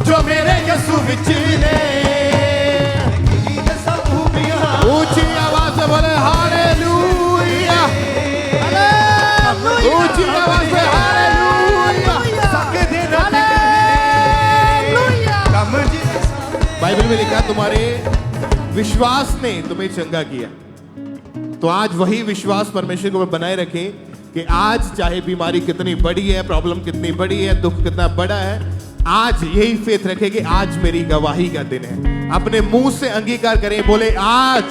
जो मेरे यसू विच ने। दसा खूबियां ऊंची आवाज से बोले हालेलुया, ऊंची आवाज से हालेलुया। सकदे ना कम जी। बाइबल में लिखा तुम्हारे विश्वास ने तुम्हें चंगा किया। तो आज वही विश्वास परमेश्वर को बनाए रखें कि आज चाहे बीमारी कितनी बड़ी है, प्रॉब्लम कितनी बड़ी है, दुख कितना बड़ा है, आज यही फेथ रखें कि आज मेरी गवाही का दिन है। अपने मुंह से अंगीकार करें, बोले आज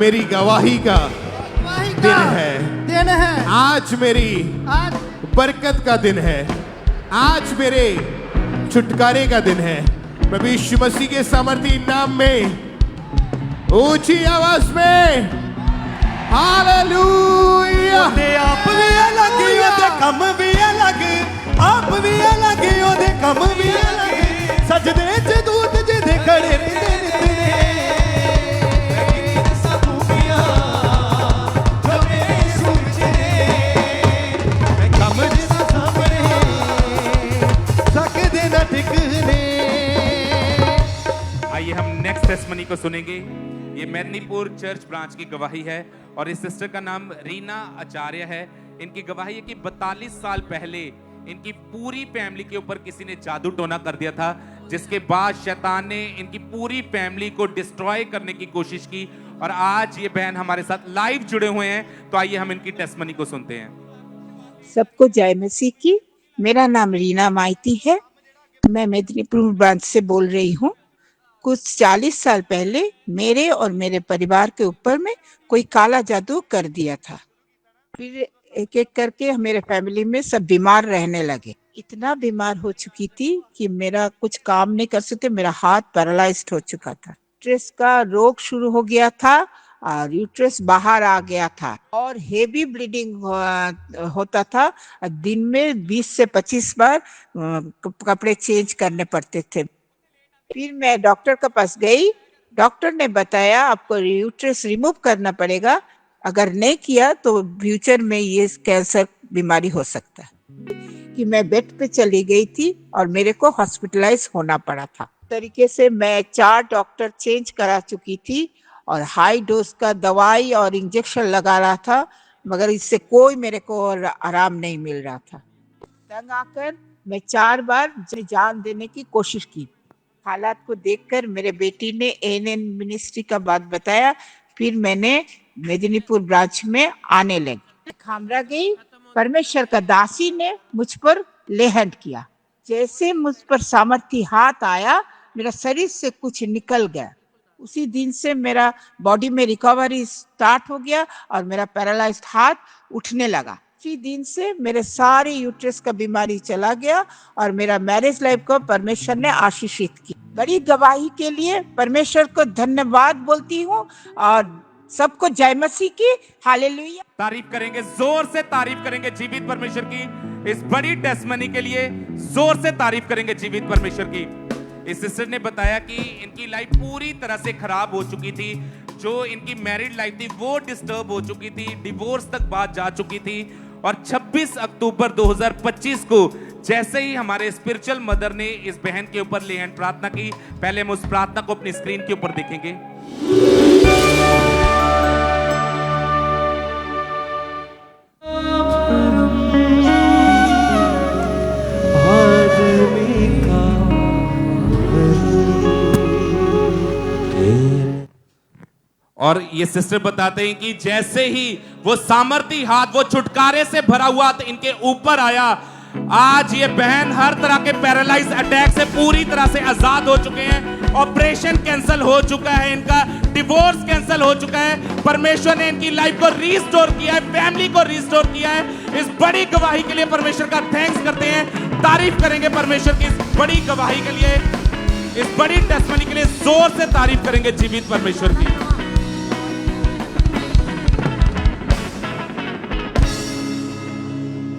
मेरी गवाही का दिन है, आज मेरी बरकत का दिन है, आज मेरे छुटकारे का दिन है। प्रभु यीशु मसीह के सामर्थी नाम में ऊंची आवाज में हालेलुया। ओदे आप भी अलग ओदे कम भी अलग, आप भी अलग ओदे कम भी अलग। सजदे च दूत जिदे खड़े रहंदे नित ने। दसा खूबियां जो मेरे यसू विच ने। मैं कम जिदा सामने सकदे ना टिकने। आइए हम नेक्स्ट टेस्टमनी को सुनेंगे। ये मेदिनीपुर चर्च ब्रांच की गवाही है और इस सिस्टर का नाम रीना आचार्य है। इनकी गवाही है कि 42 साल पहले इनकी पूरी फैमिली के ऊपर किसी ने जादू टोना कर दिया था, जिसके बाद शैतान ने इनकी पूरी फैमिली को डिस्ट्रॉय करने की कोशिश की। और आज ये बहन हमारे साथ लाइव जुड़े हुए हैं, तो आइए हम इनकी टेस्टमनी को सुनते हैं। सबको जय मसीह की। मेरा नाम रीना माइती है। मैं मेदिनीपुर ब्रांच से बोल रही हूँ। कुछ 40 साल पहले मेरे और मेरे परिवार के ऊपर में कोई काला जादू कर दिया था। फिर एक एक करके मेरे फैमिली में सब बीमार रहने लगे। इतना बीमार हो चुकी थी कि मेरा कुछ काम नहीं कर सकते, मेरा हाथ पैरालाइज्ड हो चुका था। यूट्रस का रोग शुरू हो गया था और यूट्रस बाहर आ गया था और हेवी ब्लीडिंग होता था। दिन में 20 से 25 बार कपड़े चेंज करने पड़ते थे। फिर मैं डॉक्टर के पास गई। डॉक्टर ने बताया आपको यूट्रस रिमूव करना पड़ेगा, अगर नहीं किया तो फ्यूचर में ये कैंसर बीमारी हो सकता है। कि मैं बेड पे चली गई थी और मेरे को हॉस्पिटलाइज होना पड़ा था। तरीके से मैं 4 डॉक्टर चेंज करा चुकी थी और हाई डोज का दवाई और इंजेक्शन लगा रहा था, मगर इससे कोई मेरे को आराम नहीं मिल रहा था। तंग आकर मैं 4 बार जान देने की कोशिश की। हालात को देखकर मेरे बेटी ने एएनएन मिनिस्ट्री का बात बताया। फिर मैंने मेदिनीपुर ब्रांच में आने लगी। खामरा गई। परमेश्वर का दासी ने मुझ पर ले हैंड किया। जैसे मुझ पर सामर्थी हाथ आया, मेरा शरीर से कुछ निकल गया। उसी दिन से मेरा बॉडी में रिकवरी स्टार्ट हो गया और मेरा पैरालाइज्ड हाथ उठने लगा। उसी दिन से मेरे सारे यूट्रस का बीमारी चला गया और मेरा मैरिज लाइफ को परमेश्वर ने आशीषित की। बड़ी गवाही के लिए परमेश्वर को धन्यवाद बोलती हूँ और सबको जय मसीह की। हालेलुया। तारीफ करेंगे, जोर से तारीफ करेंगे जीवित परमेश्वर की। इस बड़ी टेस्टमनी के लिए जोर से तारीफ करेंगे जीवित परमेश्वर की। इस सिस्टर ने बताया कि इनकी लाइफ पूरी तरह से खराब हो चुकी थी। जो इनकी मैरिड लाइफ थी वो डिस्टर्ब हो चुकी थी, डिवोर्स तक बात जा चुकी थी। और 26 अक्टूबर 2025 को जैसे ही हमारे स्पिरिचुअल मदर ने इस बहन के ऊपर ले हैंड प्रार्थना की, पहले हम उस प्रार्थना को अपनी स्क्रीन के ऊपर देखेंगे। और ये सिस्टर बताते हैं कि जैसे ही वो सामर्थी हाथ, वो छुटकारे से भरा हुआ हाथ इनके ऊपर आया, आज ये बहन हर तरह के पैरालाइज अटैक से पूरी तरह से आजाद हो चुके हैं। ऑपरेशन कैंसिल हो चुका है इनका, डिवोर्स कैंसिल हो चुका है। परमेश्वर ने इनकी लाइफ को रिस्टोर किया है, फैमिली को रिस्टोर किया है। इस बड़ी गवाही के लिए परमेश्वर का थैंक्स करते हैं, तारीफ करेंगे परमेश्वर की इस बड़ी गवाही के लिए, इस बड़ी टेस्टमनी के लिए जोर से तारीफ करेंगे जीवित परमेश्वर की।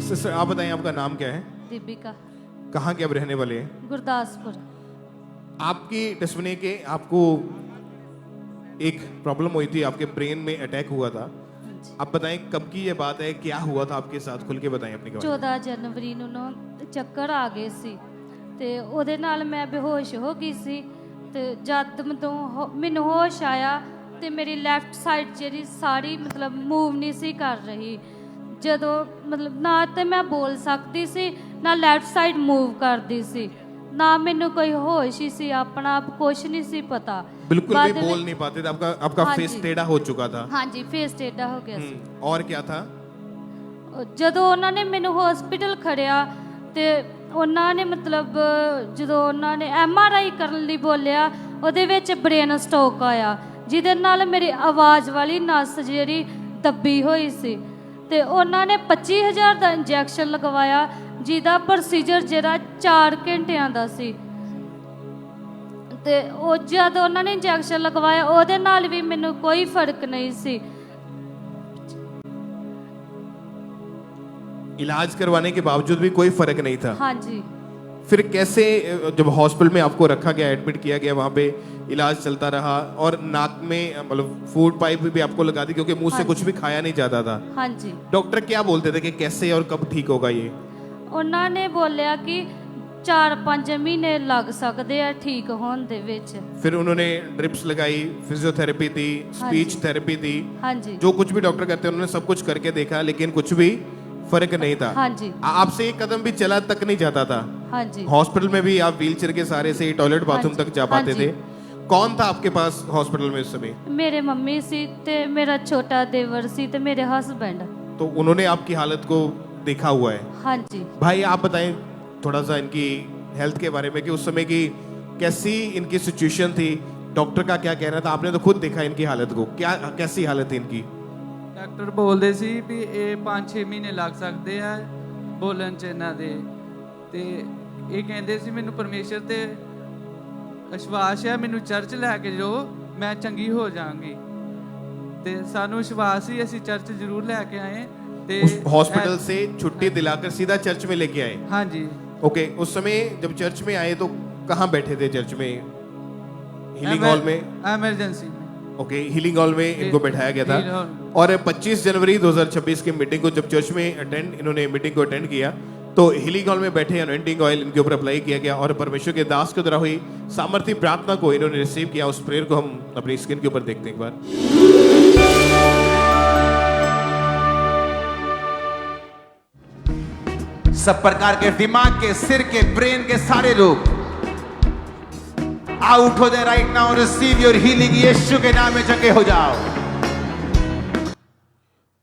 सिस्टर आप बताएं आपका नाम क्या है? दीपिका, कहाँ के अब रहने वाले हैं? गुरदासपुर। आपकी टेस्टमनी के आपको एक प्रॉब्लम हुई थी, आपके ब्रेन में अटैक हुआ था। आप बताएं कब की ये बात है, क्या हुआ था आपके साथ, खुल के बताएं अपनी गवाही। 14 जनवरी ਨੂੰ ਚੱਕਰ ਆ ਗਏ ਸੀ ਤੇ ਉਹਦੇ ਨਾਲ ਮੈਂ ਬੇਹੋਸ਼ ਹੋ ਗਈ ਸੀ ਤੇ ਜਦ ਮੈਨੂੰ ਹੋਸ਼ ਆਇਆ ਤੇ ਮੇਰੀ ਲੈਫਟ ਸਾਈਡ ਜਿਹੜੀ ਸਾਰੀ ਮਤਲਬ ਮੂਵ ਨਹੀਂ ਸੀ ਕਰ ਰਹੀ। ਜਦੋਂ ਮਤਲਬ ਨਾ ਤੇ ਮੈਂ ਬੋਲ ਸਕਦੀ ਸੀ ਨਾ ਲੈਫਟ ਸਾਈਡ ਮੂਵ ਕਰਦੀ ਸੀ, ਨਾ ਮੈਨੂੰ ਕੋਈ ਹੋਸ਼ ਹੀ ਸੀ, ਆਪਣਾ ਆਪ ਕੁਛ नहीं सी पता। बिल्कुल भी बोल नहीं पाते थे, आपका हाँ फेस जी। टेढ़ा हो चुका था। हाँ जी, फेस टेढ़ा हो गया ਸੀ। और क्या था? ਜਦੋਂ ਉਹਨਾਂ ਨੇ ਮੈਨੂੰ ਹਸਪੀਟਲ ਖੜਿਆ ਤੇ ਉਹਨਾਂ ਨੇ ਮਤਲਬ ਜਦੋਂ ਉਹਨਾਂ ਨੇ MRI ਕਰਨ ਲਈ ਬੋਲਿਆ, ਉਹਦੇ ਵਿੱਚ ਬ੍ਰੇਨ ਸਟ੍ਰੋਕ ਆਇਆ, ਜਿਹਦੇ ਨਾਲ ਮੇਰੀ ਆਵਾਜ਼ ਵਾਲੀ ਨਸ ਜਿਹੜੀ ਦੱਬੀ ਹੋਈ ਸੀ ਤੇ ਉਹਨਾਂ ਨੇ 25,000 ਦਾ ਇੰਜੈਕਸ਼ਨ ਲਗਵਾਇਆ, ਜਿਹਦਾ ਪ੍ਰੋਸੀਜਰ ਜਿਹੜਾ 4 ਘੰਟਿਆਂ ਦਾ ਸੀ ਤੇ ਉਹ ਜਦ ਉਹਨਾਂ ਨੇ ਇੰਜੈਕਸ਼ਨ ਲਗਵਾਇਆ ਉਹਦੇ ਨਾਲ ਵੀ ਮੈਨੂੰ ਕੋਈ ਫਰਕ ਨਹੀਂ ਸੀ। इलाज करवाने के बावजूद भी कोई फर्क नहीं था। हाँ जी। फिर कैसे जब हॉस्पिटल में आपको रखा गया, एडमिट किया गया, वहां पे इलाज चलता रहा और नाक में मतलब फूड पाइप भी आपको लगा दी क्योंकि मुंह से हाँ कुछ भी खाया नहीं जाता था। हाँ जी। डॉक्टर क्या बोलते थे कि कैसे और कब ठीक होगा ये? ਉਹਨਾਂ ਨੇ ਬੋਲਿਆ ਕਿ 4-5 ਮਹੀਨੇ ਲੱਗ ਸਕਦੇ ਆ ਠੀਕ ਹੋਣ ਦੇ ਵਿੱਚ। फिर उन्होंने ड्रिप्स लगाई, फिजियोथेरेपी दी, स्पीच थेरेपी दी, हाँ जी। जो कुछ भी डॉक्टर कहते हैं उन्होंने सब कुछ करके देखा लेकिन कुछ भी फर्क नहीं था। हाँ जी। आपसे एक कदम भी चला तक नहीं जाता था। हाँ जी। हॉस्पिटल में भी आप व्हीलचेयर के सहारे से टॉयलेट बाथरूम हाँ जी। तक जा हाँ पाते जी। थे। कौन था आपके पास हॉस्पिटल में उस समय? ਮੇਰੇ ਮੰਮੀ ਸੀ ਤੇ ਮੇਰਾ ਛੋਟਾ ਦੇਵਰ ਸੀ ਤੇ ਮੇਰੇ ਹਸਬੈਂਡ। तो उन्होंने आपकी हालत को देखा हुआ है। हाँ जी। भाई आप बताएं थोड़ा सा इनकी हेल्थ के बारे में कि उस समय की कैसी इनकी सिचुएशन थी, डॉक्टर का क्या कहना था? आपने तो खुद देखा इनकी हालत को, क्या कैसी हालत थी इनकी? ਡਾਕਟਰ ਬੋਲਦੇ ਸੀ ਵੀ ਇਹ 5-6 ਮਹੀਨੇ ਲੱਗ ਸਕਦੇ ਆ ਬੋਲਣ ਚ ਇਹਨਾਂ ਦੇ, ਤੇ ਇਹ ਕਹਿੰਦੇ ਸੀ ਮੈਨੂੰ ਪਰਮੇਸ਼ਰ ਤੇ ਵਿਸ਼ਵਾਸ ਹੈ, ਮੈਨੂੰ ਚਰਚ ਲੈ ਕੇ ਜਾਓ, ਮੈਂ ਚੰਗੀ ਹੋ ਜਾਵਾਂਗੀ। ਤੇ ਸਾਨੂੰ ਵਿਸ਼ਵਾਸ ਸੀ, ਅਸੀਂ ਚਰਚ ਜ਼ਰੂਰ ਲੈ ਕੇ ਆਏ ਤੇ हॉस्पिटल से छुट्टी दिलाकर सीधा चर्च में लेके आए? हाँ जी। ओके, उस समय जब चर्च में आए तो कहाँ बैठे थे चर्च में? हीलिंग हॉल में? एमरजेंसी में। ओके, हीलिंग हॉल में इनको बैठाया गया था। और 25 जनवरी 2026 की मीटिंग को जब चर्च में इन्होंने मीटिंग को अटेंड किया तो हीलिंग हॉल में बैठे अनॉइंटिंग ऑयल इनके ऊपर अप्लाई किया गया और परमेश्वर के दास के द्वारा हुई सामर्थ्य प्रार्थना को इन्होंने रिसीव किया। उस प्रेयर को हम अपनी स्क्रीन के ऊपर देखते हैं एक बार। सब प्रकार के दिमाग के, सिर के, ब्रेन के सारे रोग आउट हो जाए right now. Receive your healing, यीशु के नाम में चंगे हो जाओ।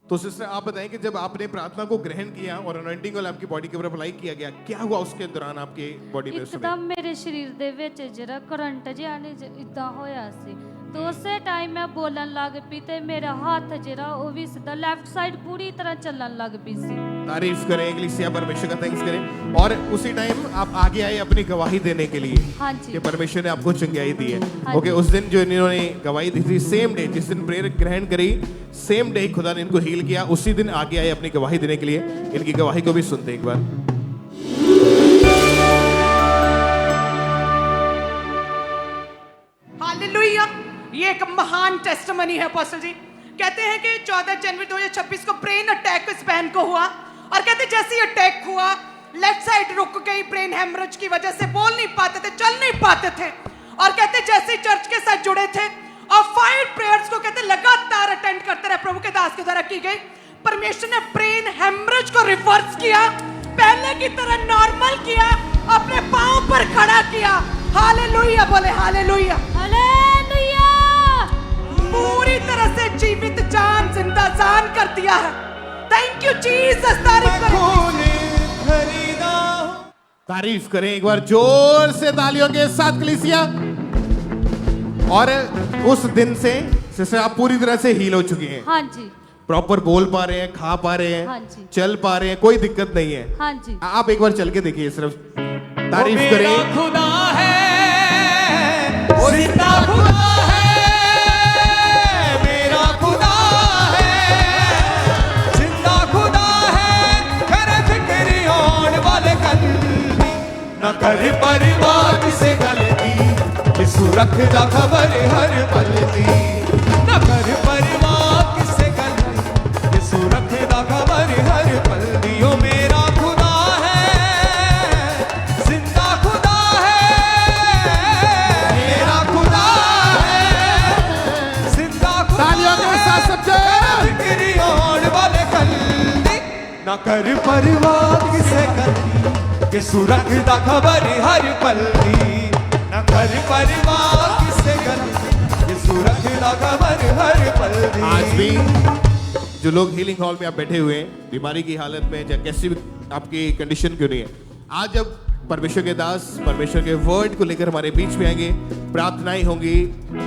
तो सिस्टर आप बताएं कि जब आपने प्रार्थना को ग्रहण किया और अनॉइंटिंग ऑयल आपकी बॉडी के ऊपर अप्लाई किया गया, क्या हुआ उसके दौरान आपके बॉडी में? उस समय ਇੱਕਦਮ ਮੇਰੇ ਸਰੀਰ ਦੇ ਵਿੱਚ ਜਿਹੜਾ ਕਰੰਟ ਜਿਹਾ ਨੇ ਇਦਾਂ ਹੋਇਆ ਸੀ ਤੇ ਉਸੇ ਟਾਈਮ ਮੈਂ ਬੋਲਣ ਲੱਗ ਪਈ ਤੇ ਮੇਰਾ ਹੱਥ ਜਿਹੜਾ ਉਹ ਵੀ ਸਿੱਧਾ ਲੈਫਟ ਸਾਈਡ ਪੂਰੀ ਤਰ੍ਹਾਂ ਚੱਲਣ ਲੱਗ ਪਈ ਸੀ। तारीफ करें, इक्लेसिया परमेश्वर का थैंक्स करें। और उसी टाइम आप आगे आए अपनी गवाही देने के लिए हाँ जी। कि परमेश्वर ने आपको चंगाई दी है। हाँ ओके, जी। उस दिन जो इन्होंने गवाही दी थी, सेम डे जिस दिन प्रेयर ग्रहण करी, सेम डे खुदा ने इनको हील किया। उसी दिन आगे आए अपनी गवाही देने के लिए। इनकी गवाही को भी सुनते एक बार। हालेलुया। ये एक महान टेस्टिमनी है अपोस्टल जी। कहते हैं कि 14 जनवरी 2026 को ब्रेन अटैक इस बहन को हुआ और कहते जैसे ही अटैक हुआ लेफ्ट साइड रुक गई, ब्रेन हेमरेज की वजह से बोल नहीं पाते थे, चल नहीं पाते थे। और कहते जैसे ही चर्च के साथ जुड़े थे और 5 प्रेयर्स को कहते लगातार अटेंड करते रहे, प्रभु के दास के द्वारा की गई। परमेश्वर ने ब्रेन हेमरेज को रिवर्स किया, पहले की तरह नॉर्मल किया, अपने पांव पर खड़ा किया। हालेलुया, बोले हालेलुया। हालेलुया। पूरी तरह से जीवित जान, जिंदा जान कर दिया है। Thank you Jesus. तारीफ करें एक बार जोर से तालियों के साथ कलीसिया। और उस दिन से सिस्टर आप पूरी तरह से हील हो चुकी हैं। हाँ जी। प्रॉपर बोल पा रहे हैं, खा पा रहे हैं, हाँ जी। चल पा रहे हैं, कोई दिक्कत नहीं है। हाँ जी। आप एक बार चल के देखिए, सिर्फ तारीफ करें। खुदा है, वो जिंदा खुदा है, मेरा खुदा है, जिंदा खुदा है, करे फिक्री होने वाले कल्बी, न करे परिवार से गलती, यीशु रखदा खबर हर पल दी, न करे परिवार से गलती, यीशु रखदा खबर हर पल दी। ओ मेरा खुदा है, जिंदा खुदा है, मेरा खुदा है, जिंदा खुदा है, फिक्री होने वाले कल्बी, न कर परिवार से गलती, यीशु रखदा खबर हर पल दी, न कर परिवार से गलती, यीशु रखदा खबर हर पल दी। आज भी जो लोग हीलिंग हॉल में आप बैठे हुए हैं, बीमारी की हालत में, चाहे कैसी भी आपकी कंडीशन क्यों नहीं है, आज जब परमेश्वर के दास परमेश्वर के वर्ड को लेकर हमारे बीच में आएंगे, प्रार्थनाएं होंगी,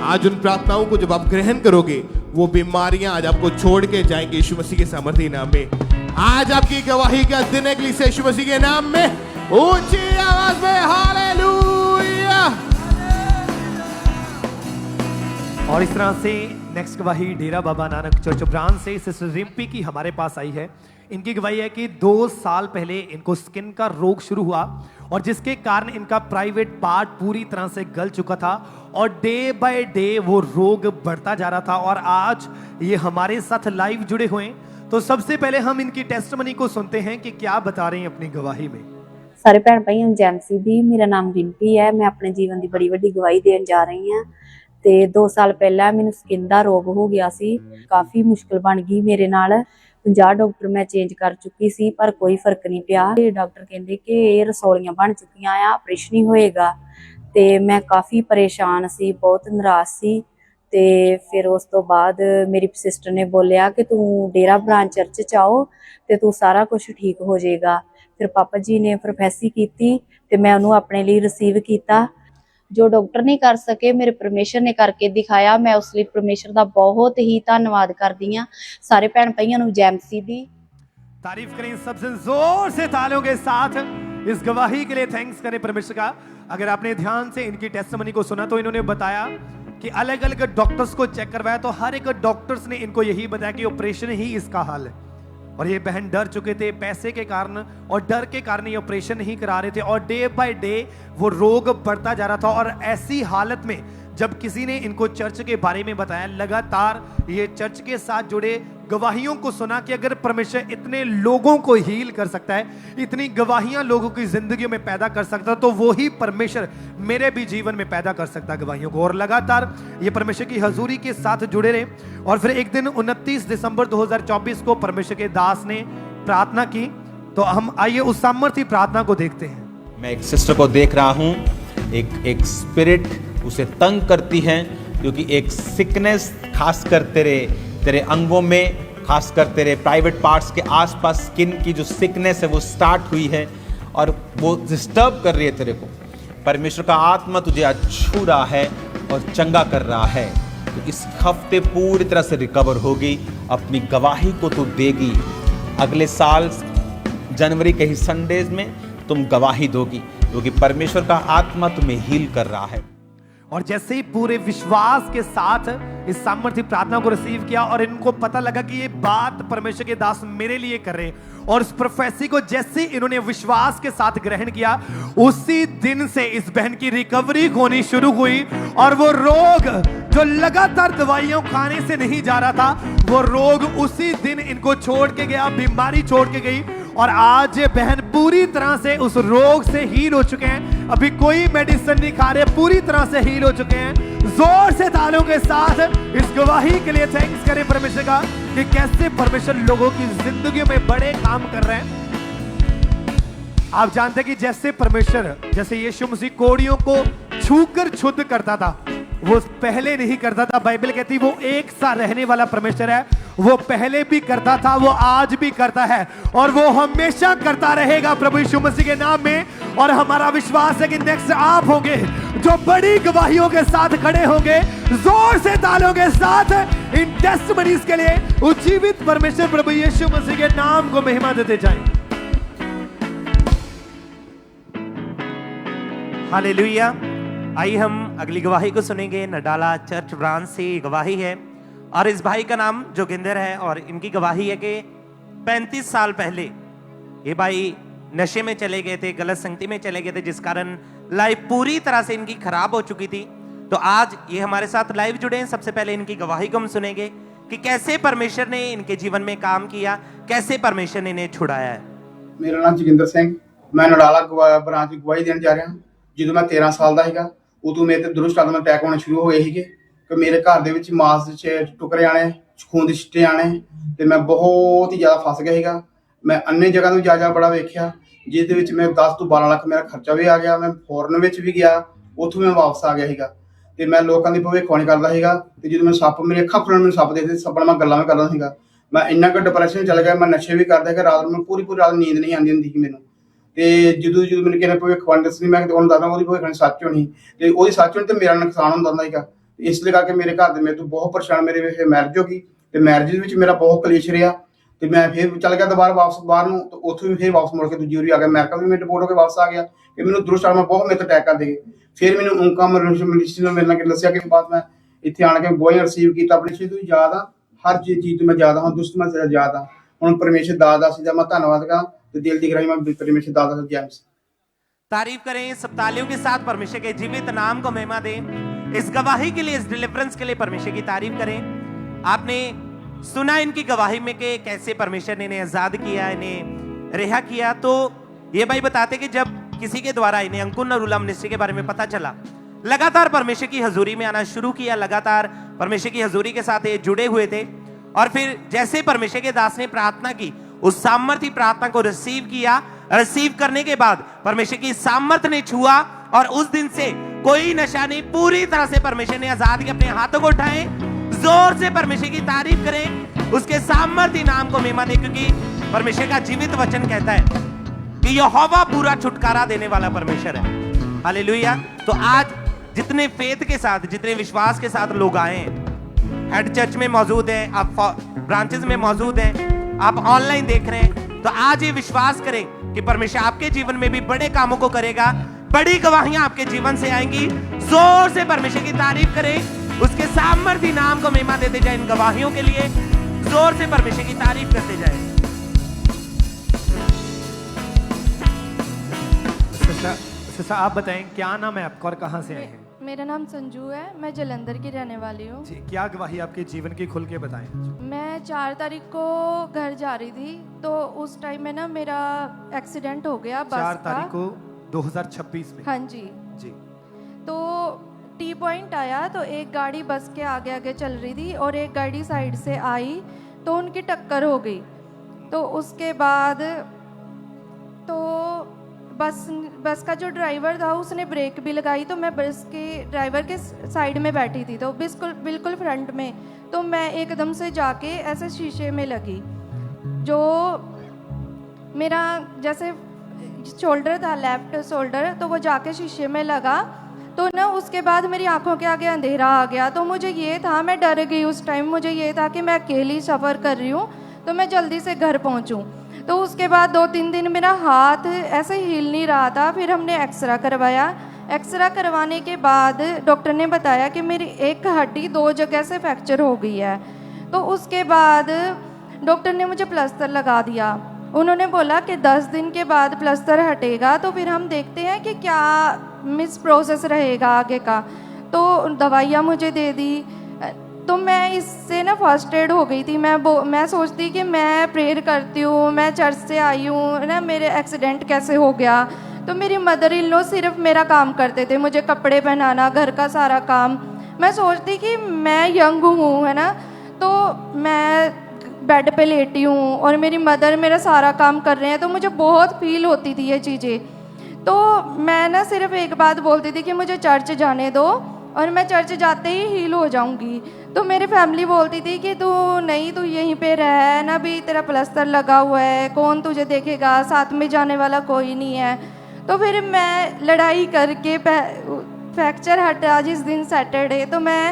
आज उन प्रार्थनाओं को जब आप ग्रहण करोगे, वो बीमारियां आज आपको छोड़ के जाएंगे यीशु मसीह के सामर्थ्य नाम में। आज आपकी गवाही का दिन है यीशु मसीह के नाम में। ऊंची आवाज में हालेलुया। और इस तरह से नेक्स्ट गवाही डेरा बाबा नानक चर्च ब्रांच से सिस्टर रिम्पी की हमारे पास आई है। इनकी गवाही है कि 2 साल पहले इनको स्किन का रोग शुरू हुआ और जिसके कारण इनका प्राइवेट पार्ट पूरी तरह से गल चुका था और डे बाय डे वो रोग बढ़ता जा रहा था और आज ये हमारे साथ लाइव जुड़े हुए हैं। तो सबसे पहले हम इनकी टेस्टमनी को सुनते हैं कि क्या बता रहे हैं अपनी गवाही में। सारे भैन भाइयों ਨੂੰ ਜੈਮ ਦੀ ਮੇਰਾ ਨਾਮ ਰਿੰਪੀ ਹੈ। ਮੈਂ ਆਪਣੇ ਜੀਵਨ ਦੀ ਬੜੀ ਵੱਡੀ ਗਵਾਹੀ ਦੇਣ ਜਾ ਰਹੀ ਹਾਂ। ਤੇ 2 ਸਾਲ ਪਹਿਲਾਂ ਮੈਨੂੰ ਸਕਿਨ ਦਾ ਰੋਗ ਹੋ ਗਿਆ ਸੀ। ਕਾਫੀ ਮੁਸ਼ਕਲ ਬਣ ਗਈ ਮੇਰੇ ਨਾਲ। 50 ਡਾਕਟਰ ਮੈਂ ਚੇਂਜ ਕਰ ਚੁੱਕੀ ਸੀ ਪਰ ਕੋਈ ਫਰਕ ਨਹੀਂ ਪਿਆ। ਇਹ ਡਾਕਟਰ ਕਹਿੰਦੇ ਕਿ ਇਹ ਰਸੌਲੀਆਂ ਬਣ ਚੁੱਕੀਆਂ ਆ, ਆਪਰੇਸ਼ਨ ਹੀ ਹੋਏਗਾ। ਤੇ ਮੈਂ ਕਾਫੀ ਪਰੇਸ਼ਾਨ ਸੀ, ਬਹੁਤ ਨਿਰਾਸ਼ ਸੀ। ਤੇ ਫਿਰ ਉਸ ਤੋਂ ਬਾਅਦ ਮੇਰੀ ਸਿਸਟਰ ਨੇ ਬੋਲਿਆ ਕਿ ਤੂੰ ਡੇਰਾ ਬ੍ਰਾਂਚ ਚਰਚ ਚ ਆਓ ਤੇ ਤੂੰ ਸਾਰਾ ਕੁਝ ਠੀਕ ਹੋ ਜਾਏਗਾ। ਫਿਰ ਪਾਪਾ ਜੀ ਨੇ ਪ੍ਰੋਫੈਸੀ ਕੀਤੀ ਤੇ ਮੈਂ ਉਹਨੂੰ ਆਪਣੇ ਲਈ ਰਿਸੀਵ ਕੀਤਾ। ਜੋ ਡਾਕਟਰ ਨਹੀਂ ਕਰ ਸਕੇ ਮੇਰੇ ਪਰਮੇਸ਼ਰ ਨੇ ਕਰਕੇ ਦਿਖਾਇਆ। ਮੈਂ ਉਸ ਲਈ ਪਰਮੇਸ਼ਰ ਦਾ ਬਹੁਤ ਹੀ ਧੰਨਵਾਦ ਕਰਦੀ ਹਾਂ। ਸਾਰੇ ਭੈਣ ਭਾਈਆਂ ਨੂੰ ਜੈ ਮਸੀਹ ਦੀ। तारीफ करें सबसे जोर से तालियों के साथ इस गवाही के लिए थैंक्स करें परमेश्वर का। अगर आपने ध्यान से इनकी टेस्टमनी को सुना तो इन्होंने बताया कि अलग अलग डॉक्टर्स को चेक करवाया तो हर एक डॉक्टर्स ने इनको यही बताया कि ऑपरेशन ही इसका हल है। और ये बहन डर चुके थे पैसे के कारण और डर के कारण ये ऑपरेशन नहीं करा रहे थे और डे बाय डे वो रोग बढ़ता जा रहा था। और ऐसी हालत में जब किसी ने इनको चर्च के बारे में बताया, लगातार ये चर्च के साथ जुड़े गवाहियों को सुना कि अगर परमेश्वर इतने लोगों को हील कर सकता है, इतनी गवाहियां लोगों की जिंदगी में पैदा कर सकता है, तो वो ही परमेश्वर मेरे भी जीवन में पैदा कर सकता है गवाहियों को। और लगातार ये परमेश्वर की हजूरी के साथ जुड़े रहे। और फिर एक दिन 29 दिसंबर 2024 को परमेश्वर के दास ने प्रार्थना की। तो हम आइए उस सामर्थ्य प्रार्थना को देखते हैं। मैं एक सिस्टर को देख रहा हूँ, एक स्पिरिट उसे तंग करती है क्योंकि एक सिकनेस खासकर तेरे अंगों में, खासकर तेरे प्राइवेट पार्ट्स के आसपास स्किन की जो सिकनेस है वो स्टार्ट हुई है और वो डिस्टर्ब कर रही है तेरे को। परमेश्वर का आत्मा तुझे आज छू रहा है और चंगा कर रहा है। तो इस हफ्ते पूरी तरह से रिकवर होगी, अपनी गवाही को तू देगी। अगले साल जनवरी के ही संडेज में तुम गवाही दोगी क्योंकि परमेश्वर का आत्मा तुम्हें हील कर रहा है। और जैसे ही पूरे विश्वास के साथ इस सामर्थ्य प्रार्थना को रिसीव किया और इनको पता लगा कि ये बात परमेश्वर के दास मेरे लिए कर रहे हैं और इस प्रोफेसी को जैसे इन्होंने विश्वास के साथ ग्रहण किया, उसी दिन से इस बहन की रिकवरी होनी शुरू हुई। और वो रोग जो लगातार दवाइयां खाने से नहीं जा रहा था, वो रोग उसी दिन इनको छोड़ के गया, बीमारी छोड़ के गई। और आज ये बहन पूरी तरह से उस रोग से हील हो चुके हैं। अभी कोई मेडिसिन नहीं खा रहे, पूरी तरह से हील हो चुके हैं। जोर से तालियों के साथ इस गवाही के लिए थैंक्स करें परमेश्वर का कि कैसे परमेश्वर लोगों की जिंदगी में बड़े काम कर रहे हैं। आप जानते हैं कि जैसे परमेश्वर, जैसे यीशु मसीह कोड़ियों को छूकर शुद्ध करता था, वो पहले नहीं करता था। बाइबल कहती वो एक सा रहने वाला परमेश्वर है। वो पहले भी करता था, वो आज भी करता है और वो हमेशा करता रहेगा प्रभु यीशु मसीह के नाम में। और हमारा विश्वास है कि नेक्स्ट आप होंगे जो बड़ी गवाहियों के साथ खड़े होंगे, जोर से तालियों के साथ इन टेस्टमनीज के लिए उज्जीवित परमेश्वर प्रभु यीशु मसीह के नाम को महिमा देते जाएं। हालेलुया। आइए हम अगली गवाही को सुनेंगे। नडाला चर्च ब्रांच से गवाही है और इस भाई का नाम जोगिंदर है और इनकी गवाही है कि 35 साल पहले ये भाई नशे में चले गए थे, गलत संगति में चले गए थे, जिस कारण लाइफ पूरी तरह से इनकी खराब हो चुकी थी। तो आज ये हमारे साथ लाइव जुड़े हैं। सबसे पहले इनकी गवाही को हम सुनेंगे कि कैसे परमेश्वर ने इनके जीवन में काम किया, कैसे परमेश्वर ने इन्हें छुड़ाया है। मेरा नाम जोगिंदर सिंह, मैं नडाला ब्रांच ਦੀ ਗਵਾਹੀ ਦੇਣ ਜਾ ਰਿਹਾ ਹਾਂ। ਜਦੋਂ ਮੈਂ 13 ਸਾਲ ਦਾ ਸੀਗਾ ਉਦੋਂ ਮੇਰੇ ਤੇ ਦੁਰਸ਼ਟ ਆਤਮਾ ਅਟੈਕ ਹੋਣੇ ਸ਼ੁਰੂ ਹੋ ਗਏ ਸੀਗੇ ਕਿ ਮੇਰੇ ਘਰ ਦੇ ਵਿੱਚ ਮਾਸ ਦੇ ਟੁਕੜੇ ਆਣੇ, ਖੂਨ ਦੇ ਛਿੱਟੇ ਆਣੇ ਤੇ ਮੈਂ ਬਹੁਤ ਹੀ ਜ਼ਿਆਦਾ ਫਸ ਗਿਆ ਸੀਗਾ। ਮੈਂ ਅੰਨੇ ਜਗ੍ਹਾ ਤੋਂ ਜਾ ਬੜਾ ਵੇਖਿਆ ਜਿਸ ਦੇ ਵਿੱਚ ਮੈਂ 10 ਤੋਂ 12 ਲੱਖ ਮੇਰਾ ਖਰਚਾ ਵੀ ਆ ਗਿਆ। ਮੈਂ ਫੋਰਨ ਵਿੱਚ ਵੀ ਗਿਆ, ਉੱਥੋਂ ਮੈਂ ਵਾਪਸ ਆ ਗਿਆ ਸੀਗਾ ਤੇ ਮੈਂ ਲੋਕਾਂ ਦੀ ਭਵਿੱਖਬਾਣੀ ਕਰਦਾ ਸੀਗਾ ਤੇ ਜਦੋਂ ਮੈਂ ਸੱਪ ਮੇਰੀ ਅੱਖਾਂ ਖੁੱਲਣ ਮੈਨੂੰ ਸੱਪ ਦੇਖਦੇ ਸੱਪ ਨਾਲ ਮੈਂ ਗੱਲਾਂ ਵੀ ਕਰਦਾ ਸੀਗਾ। ਮੈਂ ਇੰਨਾ ਕੁ ਡਿਪਰੈਸ਼ਨ ਚੱਲ ਗਿਆ, ਮੈਂ ਨਸ਼ੇ ਵੀ ਕਰਦਾ ਕਿ ਰਾਤ ਨੂੰ ਪੂਰੀ ਰਾਤ ਨੀਂਦ ਨਹੀਂ ਆਉਂਦੀ ਹੁੰਦੀ ਸੀ ਮੈਨੂੰ। ਤੇ ਜਦੋਂ ਮੈਨੂੰ ਕਿਸੇ ਨੇ ਭਵਿੱਖਬਾਣੀ ਦੱਸਣੀ ਮੈਂ ਉਹਨੂੰ ਦੱਸਦਾ ਉਹਦੀ ਭਵਿੱਖਬਾਣੀ ਸੱਚ ਹੋਣੀ ਤੇ ਉਹਦੀ ਸੱਚ ਹੋਣੀ ਤੇ ਮੇਰਾ ਨੁਕਸਾਨ ਹੁੰਦਾ ਸੀਗਾ। ਇਸ ਲਈ ਕਰਕੇ ਮੇਰੇ ਘਰ ਦੇ ਮੇਰੇ ਤੋਂ ਬਹੁਤ ਪਰੇਸ਼ਾਨ, ਮੇਰੇ ਮੈਰਿਜ ਹੋ ਗਈ ਤੇ ਮੈਰਿਜ ਵਿੱਚ ਮੇਰਾ ਬਹੁਤ ਕਲੇਸ਼ ਰਿਹਾ ਤੇ ਮੈਂ ਫਿਰ ਚੱਲ ਗਿਆ ਦੁਬਾਰਾ ਵਾਪਸ ਬਾਹਰ ਨੂੰ ਤੇ ਉੱਥੋਂ ਵੀ ਫਿਰ ਵਾਪਸ ਮੁੜ ਕੇ ਦੂਜੀ ਵਾਰੀ ਆ ਗਿਆ। ਅਮਰੀਕਾ ਵੀ ਮੈਂ ਡਿਪੋਰਟ ਹੋ ਕੇ ਵਾਪਸ ਆ ਗਿਆ ਕਿ ਮੈਨੂੰ ਦੁਰਸ਼ਟ ਆਤਮਾ ਬਹੁਤ ਮੇਰੇ ਤੇ ਅਟੈਕ ਕਰਦੇ ਗਏ। ਫਿਰ ਮੈਨੂੰ ਉਂਕਾ ਮਿਨਿਸਟਰੀ ਨਾਲ ਮਿਲਣਾ ਕਿ ਦੱਸਿਆ ਕਿ ਬਾਅਦ ਮੈਂ ਇੱਥੇ ਆਣ ਕੇ ਗਵਾਹੀ ਰਿਸੀਵ ਕੀਤਾ। ਆਪਣੀ ਚੀਜ਼ ਤੋਂ ਯਾਦ ਆ, ਹਰ ਚੀਜ਼ ਤੋਂ ਮੈਂ ਜ਼ਿਆਦਾ ਹਾਂ, ਦੁਸ਼ਟ ਮੈਂ ਜ਼ਿਆਦਾ ਹਾਂ। ਹੁਣ परमेश्वर दादा सीधा मैं धन्यवाद का तो दिल की गहराई में परमेश्वर दादा से जय मसीह। तारीफ करें सब तालियों के साथ परमेश्वर के जीवित नाम को महिमा दें। इस गवाही के लिए, इस डिलीवरेंस के लिए परमेश्वर की तारीफ करें। आपने सुना इनकी गवाही में कि कैसे परमेश्वर ने इन्हें आजाद किया, इन्हें रिहा किया। तो ये भाई बताते कि जब किसी के द्वारा इन्हें अंकुर नरूला मिनिस्ट्री के बारे में पता चला, लगातार परमेश्वर की हजूरी में आना शुरू किया, लगातार परमेश्वर की हजूरी के साथ ये जुड़े हुए थे। और फिर जैसे परमेश्वर के दास ने प्रार्थना की, उस सामर्थ्य प्रार्थना को रिसीव किया। रिसीव करने के बाद परमेश्वर की सामर्थ्य ने छुआ और उस दिन से कोई नशा नहीं, पूरी तरह से परमेश्वर ने आजाद किया। अपने हाथों को उठाएं, जोर से परमेश्वर की तारीफ करें, उसके सामर्थ्य नाम को महिमा दें, क्योंकि परमेश्वर का जीवित वचन कहता है कि यहोवा पूरा छुटकारा देने वाला परमेश्वर है। हालेलुया। तो आज जितने फेथ के साथ, जितने विश्वास के साथ लोग आए हैं, हेड चर्च में मौजूद हैं, आप ब्रांचेस में मौजूद हैं, आप ऑनलाइन देख रहे हैं, तो आज ये विश्वास करें कि परमेश्वर आपके जीवन में भी बड़े कामों को करेगा, बड़ी गवाहियां आपके जीवन से आएंगी। जोर से परमेश्वर की तारीफ करें, उसके सामर्थ्य नाम को महिमा देते जाए। इन गवाहियों के लिए जोर से परमेश्वर की तारीफ करते जाए। सिस्टर आप बताएं क्या नाम है आपका और कहाँ से आए हैं? मेरा नाम संजू है, मैं जलंधर की रहने वाली हूँ। क्या गवाही आपके जीवन की खुल के बताएं। मैं 4 तारीख को घर जा रही थी तो उस टाइम में ना मेरा एक्सीडेंट हो गया बस 4 तारीख को 2026 में। हाँ जी जी। तो टी पॉइंट आया तो एक गाड़ी बस के आगे आगे चल रही थी और एक गाड़ी साइड से आई तो उनकी टक्कर हो गई। तो उसके बाद तो बस का जो ड्राइवर था उसने ब्रेक भी लगाई तो मैं बस के ड्राइवर के साइड में बैठी थी तो बिल्कुल फ्रंट में। तो मैं एकदम से जाके ऐसे शीशे में लगी, जो मेरा जैसे शोल्डर था लेफ्ट शोल्डर, तो वो जाके शीशे में लगा। तो ना उसके बाद मेरी आंखों के आगे अंधेरा आ गया। तो मुझे ये था, मैं डर गई उस टाइम, मुझे ये था कि मैं अकेली सफ़र कर रही हूँ तो मैं जल्दी से घर पहुँचूँ। तो उसके बाद 2-3 दिन मेरा हाथ ऐसे हिल नहीं रहा था। फिर हमने एक्सरा करवाया। एक्सरा करवाने के बाद डॉक्टर ने बताया कि मेरी एक हड्डी 2 जगह से फ्रैक्चर हो गई है। तो उसके बाद डॉक्टर ने मुझे प्लास्टर लगा दिया। उन्होंने बोला कि 10 दिन के बाद प्लास्टर हटेगा तो फिर हम देखते हैं कि क्या मिस प्रोसेस रहेगा आगे का। तो दवाइयाँ मुझे दे दी। तो मैं इससे ना फर्स्ट एड हो गई थी। मैं सोचती कि मैं प्रेयर करती हूँ, मैं चर्च से आई हूँ ना, मेरे एक्सीडेंट कैसे हो गया। तो मेरी मदर इन लॉ सिर्फ मेरा काम करते थे, मुझे कपड़े पहनाना, घर का सारा काम। मैं सोचती कि मैं यंग हूँ है ना, तो मैं बेड पे लेटी हूँ और मेरी मदर मेरा सारा काम कर रहे हैं, तो मुझे बहुत फील होती थी ये चीज़ें। तो मैं ना सिर्फ एक बात बोलती थी कि मुझे चर्च जाने दो और मैं चर्च जाते ही हील हो जाऊंगी। तो मेरी फैमिली बोलती थी कि तू नहीं, तू यहीं पे रह ना, भी तेरा प्लास्टर लगा हुआ है, कौन तुझे देखेगा, साथ में जाने वाला कोई नहीं है। तो फिर मैं लड़ाई करके फ्रैक्चर हटा जिस दिन सैटरडे, तो मैं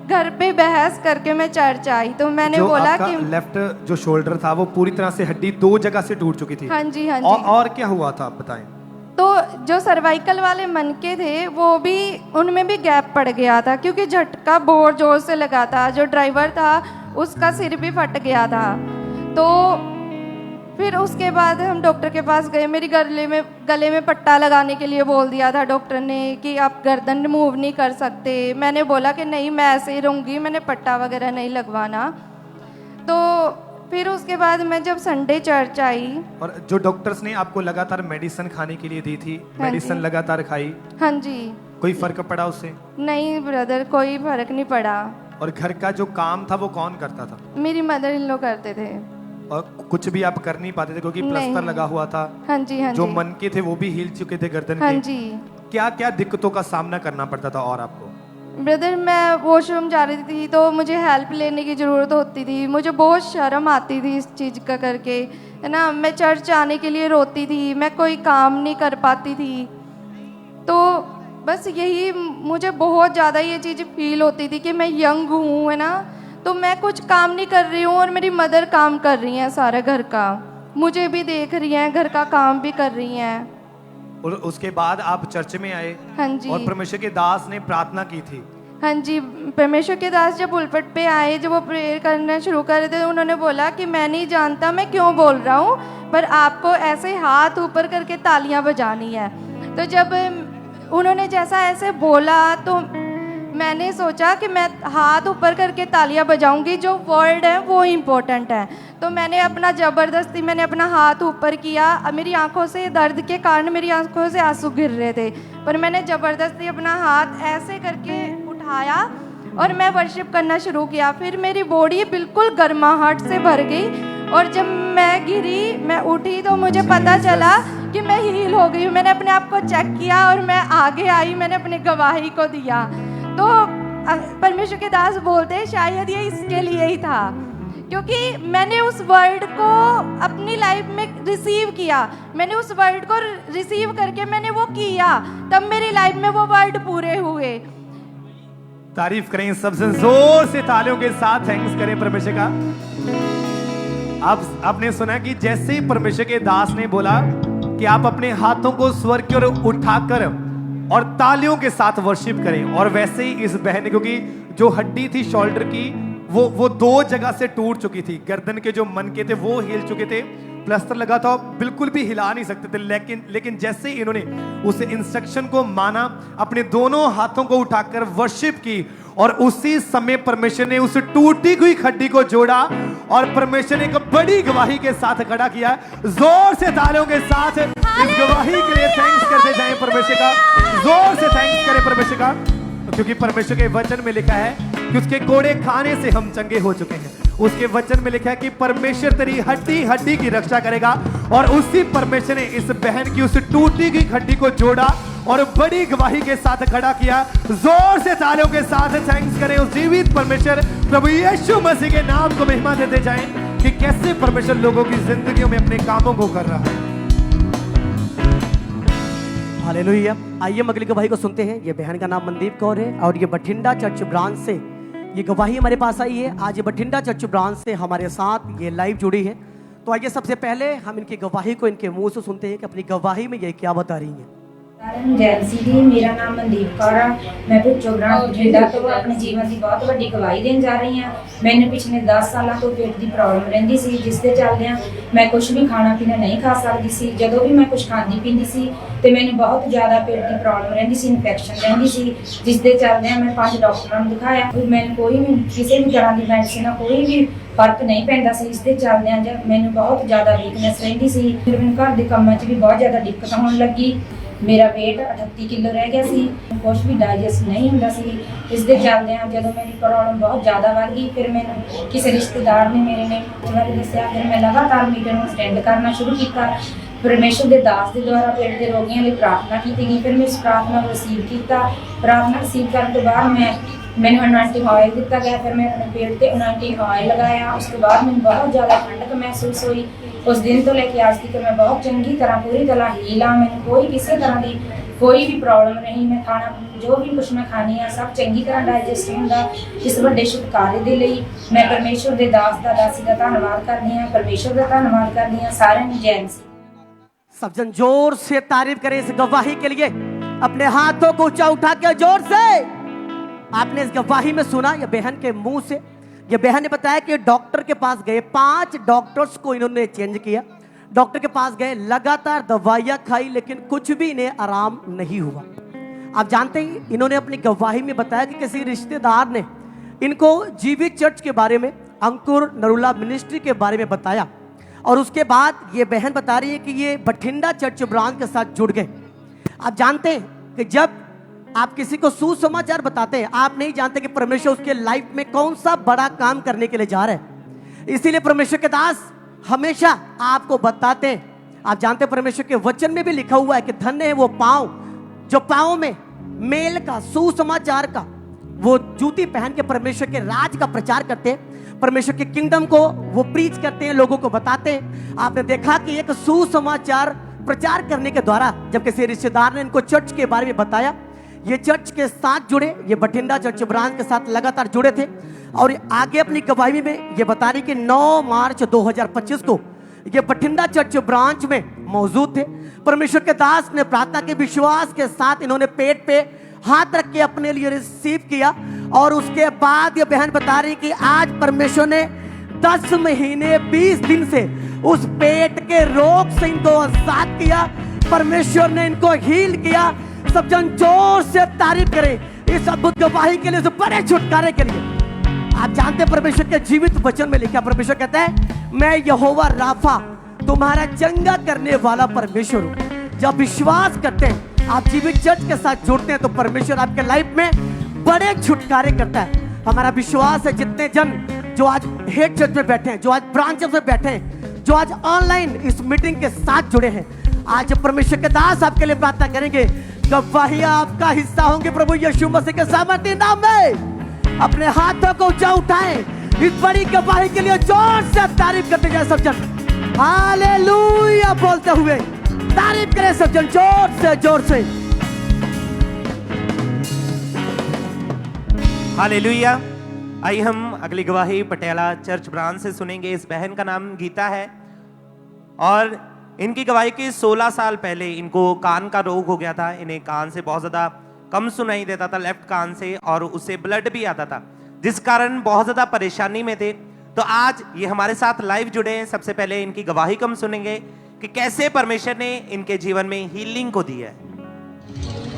घर पे बहस करके मैं चर्च आई। तो मैंने जो बोला आपका कि लेफ्ट जो शोल्डर था वो पूरी तरह से हड्डी 2 जगह से टूट चुकी थी। हाँ जी, हाँ जी। और क्या हुआ था, आप बताएं। तो जो सर्वाइकल वाले मनके थे वो भी, उनमें भी गैप पड़ गया था क्योंकि झटका बहुत जोर से लगा था। जो ड्राइवर था उसका सिर भी फट गया था। तो फिर उसके बाद हम डॉक्टर के पास गए। मेरी गले में पट्टा लगाने के लिए बोल दिया था डॉक्टर ने कि आप गर्दन मूव नहीं कर सकते। मैंने बोला कि नहीं, मैं ऐसे ही रहूँगी, मैंने पट्टा वगैरह नहीं लगवाना। तो फिर उसके बाद मैं जब संडे चर्च आई, और जो डॉक्टर्स ने आपको लगातार मेडिसिन खाने के लिए दी थी, हाँ मेडिसिन जी। लगातार खाई, हाँ जी, कोई फर्क पड़ा उससे? नहीं ब्रदर, कोई फर्क नहीं पड़ा। और घर का जो काम था वो कौन करता था? मेरी मदर इन लोग करते थे। और कुछ भी आप कर नहीं पाते थे क्योंकि नहीं। प्लास्टर लगा हुआ था? हाँ जी, हाँ जो जी। मन के थे वो भी हिल चुके थे गर्दन हाँ के। जी क्या क्या दिक्कतों का सामना करना पड़ता था और आपको? ब्रदर, मैं वॉशरूम जा रही थी तो मुझे हेल्प लेने की ज़रूरत होती थी। मुझे बहुत शर्म आती थी इस चीज़ का करके, है ना। मैं चर्च आने के लिए रोती थी, मैं कोई काम नहीं कर पाती थी। तो बस यही, मुझे बहुत ज़्यादा ये चीज़ फील होती थी कि मैं यंग हूँ, है ना, तो मैं कुछ काम नहीं कर रही हूँ और मेरी मदर काम कर रही हैं सारा घर का, मुझे भी देख रही हैं, घर का काम भी कर रही हैं। और उसके बाद आप चर्च में आए। हाँ जी। और परमेश्वर के दास ने प्रार्थना की थी। हाँ जी, परमेश्वर के दास जब उल्पट पे आए, जब वो प्रेयर करना शुरू कर रहे थे, तो उन्होंने बोला कि मैं नहीं जानता मैं क्यों बोल रहा हूँ, पर आपको ऐसे हाथ ऊपर करके तालियां बजानी है। तो जब उन्होंने जैसा ऐसे बोला तो मैंने सोचा कि मैं हाथ ऊपर करके तालियां बजाऊंगी, जो वर्ड है वो इम्पोर्टेंट है। तो मैंने अपना हाथ ऊपर किया। मेरी आंखों से दर्द के कारण मेरी आंखों से आंसू गिर रहे थे, पर मैंने ज़बरदस्ती अपना हाथ ऐसे करके उठाया और मैं वर्शिप करना शुरू किया। फिर मेरी बॉडी बिल्कुल गर्माहट से भर गई और जब मैं गिरी, मैं उठी तो मुझे पता चला कि मैं हील हो गई हूँ। मैंने अपने आप को चेक किया और मैं आगे आई, मैंने अपनी गवाही को दिया। तो परमेश्वर के दास बोलते हैं शायद ये इसके लिए ही था, क्योंकि मैंने उस वर्ड को अपनी लाइफ में रिसीव किया। मैंने उस वर्ड को रिसीव करके मैंने वो किया, तब मेरी लाइफ में वो वर्ड पूरे हुए। तारीफ करें सबसे जोर से तालियों के साथ, थैंक्स करें परमेश्वर का। आपने सुना कि जैसे ही परमेश्वर के दास ने बोला कि आप अपने हाथों को स्वर की ओर उठाकर और तालियों के साथ वर्शिप करें, और वैसे ही इस बहन, क्योंकि जो हड्डी थी शोल्डर की वो 2 जगह से टूट चुकी थी, गर्दन के जो मनके थे वो हिल चुके थे, प्लास्टर लगा था, बिल्कुल भी हिला नहीं सकते थे। लेकिन जैसे ही इन्होंने उस इंस्ट्रक्शन को माना, अपने दोनों हाथों को उठाकर वर्शिप की, और उसी समय परमेश्वर ने उस टूटी हुई हड्डी को जोड़ा और परमेश्वर ने एक बड़ी गवाही के साथ खड़ा किया। जोर से तालियों के साथ इस गवाही के लिए थैंक्स करते जाएं परमेश्वर का, जोर से थैंक्स करें परमेश्वर का, क्योंकि परमेश्वर के वचन में लिखा है कि उसके कोड़े खाने से हम चंगे हो चुके हैं। उसके वचन में लिखा है कि परमेश्वर तेरी हड्डी हड्डी की रक्षा करेगा, और उसी परमेश्वर ने इस बहन की उस टूटी हुई हड्डी को जोड़ा और बड़ी गवाही के साथ खड़ा किया। जोर से तालियों के साथ थैंक्स करें उस जीवित परमेश्वर प्रभु यीशु मसीह के नाम को महिमा देते जाएं कि कैसे परमेश्वर लोगों की जिंदगियों में अपने कामों को कर रहा है। हालेलुया। आइए अगली गवाही को सुनते हैं। ये बहन का नाम मनदीप कौर है और ये बठिंडा चर्च ब्रांच से ये गवाही हमारे पास आई है। आज ये बठिंडा चर्च ब्रांच से हमारे साथ ये लाइव जुड़ी है। तो आइए सबसे पहले हम इनकी गवाही को इनके मुंह से सुनते हैं कि अपनी गवाही में ये क्या बता रही हैं। ਜੈਂਸੀ ਦੀ ਮੇਰਾ ਨਾਮ ਮਨਦੀਪ ਕੌਰ ਆ। ਮੈਂ ਭੁੱਚੋ ਗ੍ਰਾਮ ਬਠਿੰਡਾ ਤੋਂ ਆਪਣੇ ਜੀਵਨ ਦੀ ਬਹੁਤ ਵੱਡੀ ਗਵਾਹੀ ਦੇਣ ਜਾ ਰਹੀ ਹਾਂ। ਮੈਨੂੰ ਪਿਛਲੇ 10 ਸਾਲਾਂ ਤੋਂ ਪੇਟ ਦੀ ਪ੍ਰੋਬਲਮ ਰਹਿੰਦੀ ਸੀ, ਜਿਸ ਦੇ ਚੱਲਦਿਆਂ ਮੈਂ ਕੁਝ ਵੀ ਖਾਣਾ ਪੀਣਾ ਨਹੀਂ ਖਾ ਸਕਦੀ ਸੀ। ਜਦੋਂ ਵੀ ਮੈਂ ਕੁਝ ਖਾਂਦੀ ਪੀਂਦੀ ਸੀ ਤੇ ਮੈਨੂੰ ਬਹੁਤ ਜ਼ਿਆਦਾ ਪੇਟ ਦੀ ਪ੍ਰੋਬਲਮ ਰਹਿੰਦੀ ਸੀ, ਇਨਫੈਕਸ਼ਨ ਰਹਿੰਦੀ ਸੀ, ਜਿਸ ਦੇ ਚੱਲਦਿਆਂ ਮੈਂ 5 ਡਾਕਟਰਾਂ ਨੂੰ ਦਿਖਾਇਆ। ਮੈਨੂੰ ਕੋਈ ਵੀ ਕਿਸੇ ਵੀ ਤਰ੍ਹਾਂ ਦੀ ਮੈਡੀਸਿਨ ਨਾਲ ਕੋਈ ਵੀ ਫਰਕ ਨਹੀਂ ਪੈਂਦਾ ਸੀ। ਇਸ ਦੇ ਚੱਲਦਿਆਂ ਜਦ ਮੈਨੂੰ ਬਹੁਤ ਜ਼ਿਆਦਾ ਵੀਕਨੈਸ ਰਹਿੰਦੀ ਸੀ। ਫਿਰ ਮੈਨੂੰ ਘਰ ਦੇ ਕੰਮਾਂ 'ਚ ਵੀ ਬਹੁਤ ਜ਼ਿਆਦਾ ਦਿੱਕਤ ਹੋਣ ਲੱਗੀ। ਮੇਰਾ weight 38 ਕਿਲੋ ਰਹਿ ਗਿਆ ਸੀ, ਕੁਝ ਵੀ ਡਾਈਜੈਸਟ ਨਹੀਂ ਹੁੰਦਾ ਸੀ। ਇਸ ਦੇ ਚੱਲਦਿਆਂ ਜਦੋਂ ਮੇਰੀ ਪ੍ਰੋਬਲਮ ਬਹੁਤ ਜ਼ਿਆਦਾ ਵੱਧ ਗਈ, ਫਿਰ ਮੈਨੂੰ ਕਿਸੇ ਰਿਸ਼ਤੇਦਾਰ ਨੇ ਮੇਰੇ ਨੇ ਬਾਰੇ ਦੱਸਿਆ। ਫਿਰ ਮੈਂ ਲਗਾਤਾਰ ਮੀਟਿੰਗ ਨੂੰ ਅਟੈਂਡ ਕਰਨਾ ਸ਼ੁਰੂ ਕੀਤਾ। ਪਰਮੇਸ਼ਰ ਦੇ ਦਾਸ ਦੇ ਦੁਆਰਾ ਪੇਟ ਦੇ ਰੋਗੀਆਂ ਲਈ ਪ੍ਰਾਰਥਨਾ ਕੀਤੀ ਗਈ। ਫਿਰ ਮੈਂ ਇਸ ਪ੍ਰਾਰਥਨਾ ਨੂੰ ਰਿਸੀਵ ਕੀਤਾ। ਪ੍ਰਾਰਥਨਾ ਰਿਸੀਵ ਕਰਨ ਤੋਂ ਬਾਅਦ ਮੈਨੂੰ ਅਨੌਇੰਟਿੰਗ ਆਇਲ ਦਿੱਤਾ ਗਿਆ। ਫਿਰ ਮੈਂ ਆਪਣੇ ਪੇਟ ਤੇ ਅਨੌਇੰਟਿੰਗ ਆਇਲ ਲਗਾਇਆ। ਉਸ ਤੋਂ ਬਾਅਦ ਮੈਨੂੰ ਬਹੁਤ ਜ਼ਿਆਦਾ ਠੰਡਕ ਮਹਿਸੂਸ ਹੋਈ। ਉਸ ਦਿਨ ਤੋਂ ਲੈ ਕੇ ਅੱਜ ਤੱਕ ਮੈਂ ਬਹੁਤ ਚੰਗੀ ਤਰ੍ਹਾਂ ਪੂਰੀ ਤਰ੍ਹਾਂ ਹੀਲ ਹਾਂ। ਮੈਨੂੰ ਕੋਈ ਕਿਸੇ ਤਰ੍ਹਾਂ ਦੀ कोई भी प्रॉब्लम नहीं, मैं खाना जो भी कुछ मैं खानी है सब चंगी तरह डाइजेस्ट ਹੁੰਦਾ। ਇਸ ਵੱਡੇ ਛੁਟਕਾਰੇ ਦੇ ਲਈ ਮੈਂ ਪਰਮੇਸ਼ਵਰ ਦੇ ਦਾਸ ਦਾ ਦਾਸੀ ਦਾ ਧੰਨਵਾਦ ਕਰਦੀ ਹਾਂ, ਪਰਮੇਸ਼ਵਰ ਦਾ ਧੰਨਵਾਦ ਕਰਦੀ ਹਾਂ। ਸਾਰਿਆਂ ਨੂੰ ਜੈ ਮਸੀਹ। सब जन जोर से तारीफ करें इस गवाही के लिए, अपने हाथों को ऊंचा उठा के जोर से। आपने इस गवाही में सुना ये बहन के मुंह से, ये बहन ने बताया कि डॉक्टर के पास गए, 5 डॉक्टर्स को इन्होंने चेंज किया, डॉक्टर के पास गए, लगातार दवाइयां खाई, लेकिन कुछ भी इन्हें आराम नहीं हुआ। आप जानते हैं इन्होंने अपनी गवाही में बताया कि किसी रिश्तेदार ने इनको जीवित चर्च के बारे में, अंकुर नरूला मिनिस्ट्री के बारे में बताया, और उसके बाद ये बहन बता रही है कि ये बठिंडा चर्च ब्रांच के साथ जुड़ गए। आप जानते हैं कि जब आप किसी को सुसमाचार बताते हैं, आप नहीं जानते कि परमेश्वर उसके लाइफ में कौन सा बड़ा काम करने के लिए जा रहे हैं। इसीलिए परमेश्वर के दास हमेशा आपको बताते हैं। आप जानते हैं परमेश्वर के वचन में भी लिखा हुआ है कि धन्य है वो पांव जो पांव में मेल का, सुसमाचार का वो जूती पहन के परमेश्वर के राज का प्रचार करते हैं, परमेश्वर के किंगडम को वो प्रीच करते हैं, लोगों को बताते हैं। आपने देखा कि एक सुसमाचार प्रचार करने के द्वारा जब किसी रिश्तेदार ने इनको चर्च के बारे में बताया, ये चर्च के साथ जुड़े, ये बठिंडा चर्च ब्रांच के साथ लगातार जुड़े थे, और आगे अपनी गवाही में ये बता रही कि 9 मार्च 2025 को ये बठिंडा चर्च ब्रांच में मौजूद थे। परमेश्वर के दास ने प्रार्थना के विश्वास के साथ इन्होंने पेट पे हाथ रख के अपने लिए रिसीव किया, और उसके बाद ये बहन बता रही कि आज परमेश्वर ने 10 महीने 20 दिन से उस पेट के रोग से इनको आजाद किया, परमेश्वर ने इनको हील किया। सब जन जोर से तारीफ करें इस अद्भुत गवाही के लिए, इस बड़े छुटकारे के लिए। आप जानते हैं परमेश्वर के जीवित वचन में लिखा, परमेश्वर कहता है मैं यहोवा राफा तुम्हारा चंगा करने वाला परमेश्वर हूं। जब विश्वास करते हैं, आप जीवित चर्च के साथ जुड़ते हैं, तो परमेश्वर आपके लाइफ में बड़े छुटकारे करता है। हमारा विश्वास है जितने जन जो आज हेड चर्च में बैठे हैं, जो आज ब्रांचेस में बैठे हैं, जो आज ऑनलाइन इस मीटिंग के साथ जुड़े हैं, आज परमेश्वर के दास आपके लिए प्रार्थना करेंगे, गवाहियां आपका हिस्सा होंगे प्रभु यीशु मसीह के सामर्थ्य नाम में। अपने हाथों को ऊंचा उठाएं, इस बड़ी गवाही के लिए जोर से तारीफ करते जाए सब जन, हालेलुया बोलते हुए तारीफ करें सब जन जोर से जोर से। हालेलुया। आइए हम अगली गवाही पटियाला चर्च ब्रांच से सुनेंगे। इस बहन का नाम गीता है, और इनकी गवाही की 16 साल पहले इनको कान का रोग हो गया था। इन्हें कान से बहुत ज़्यादा कम सुनाई देता था, लेफ्ट कान से, और उससे ब्लड भी आता था, जिस कारण बहुत ज़्यादा परेशानी में थे। तो आज ये हमारे साथ लाइव जुड़े हैं। सबसे पहले इनकी गवाही को हम सुनेंगे कि कैसे परमेश्वर ने इनके जीवन में हीलिंग को दी है।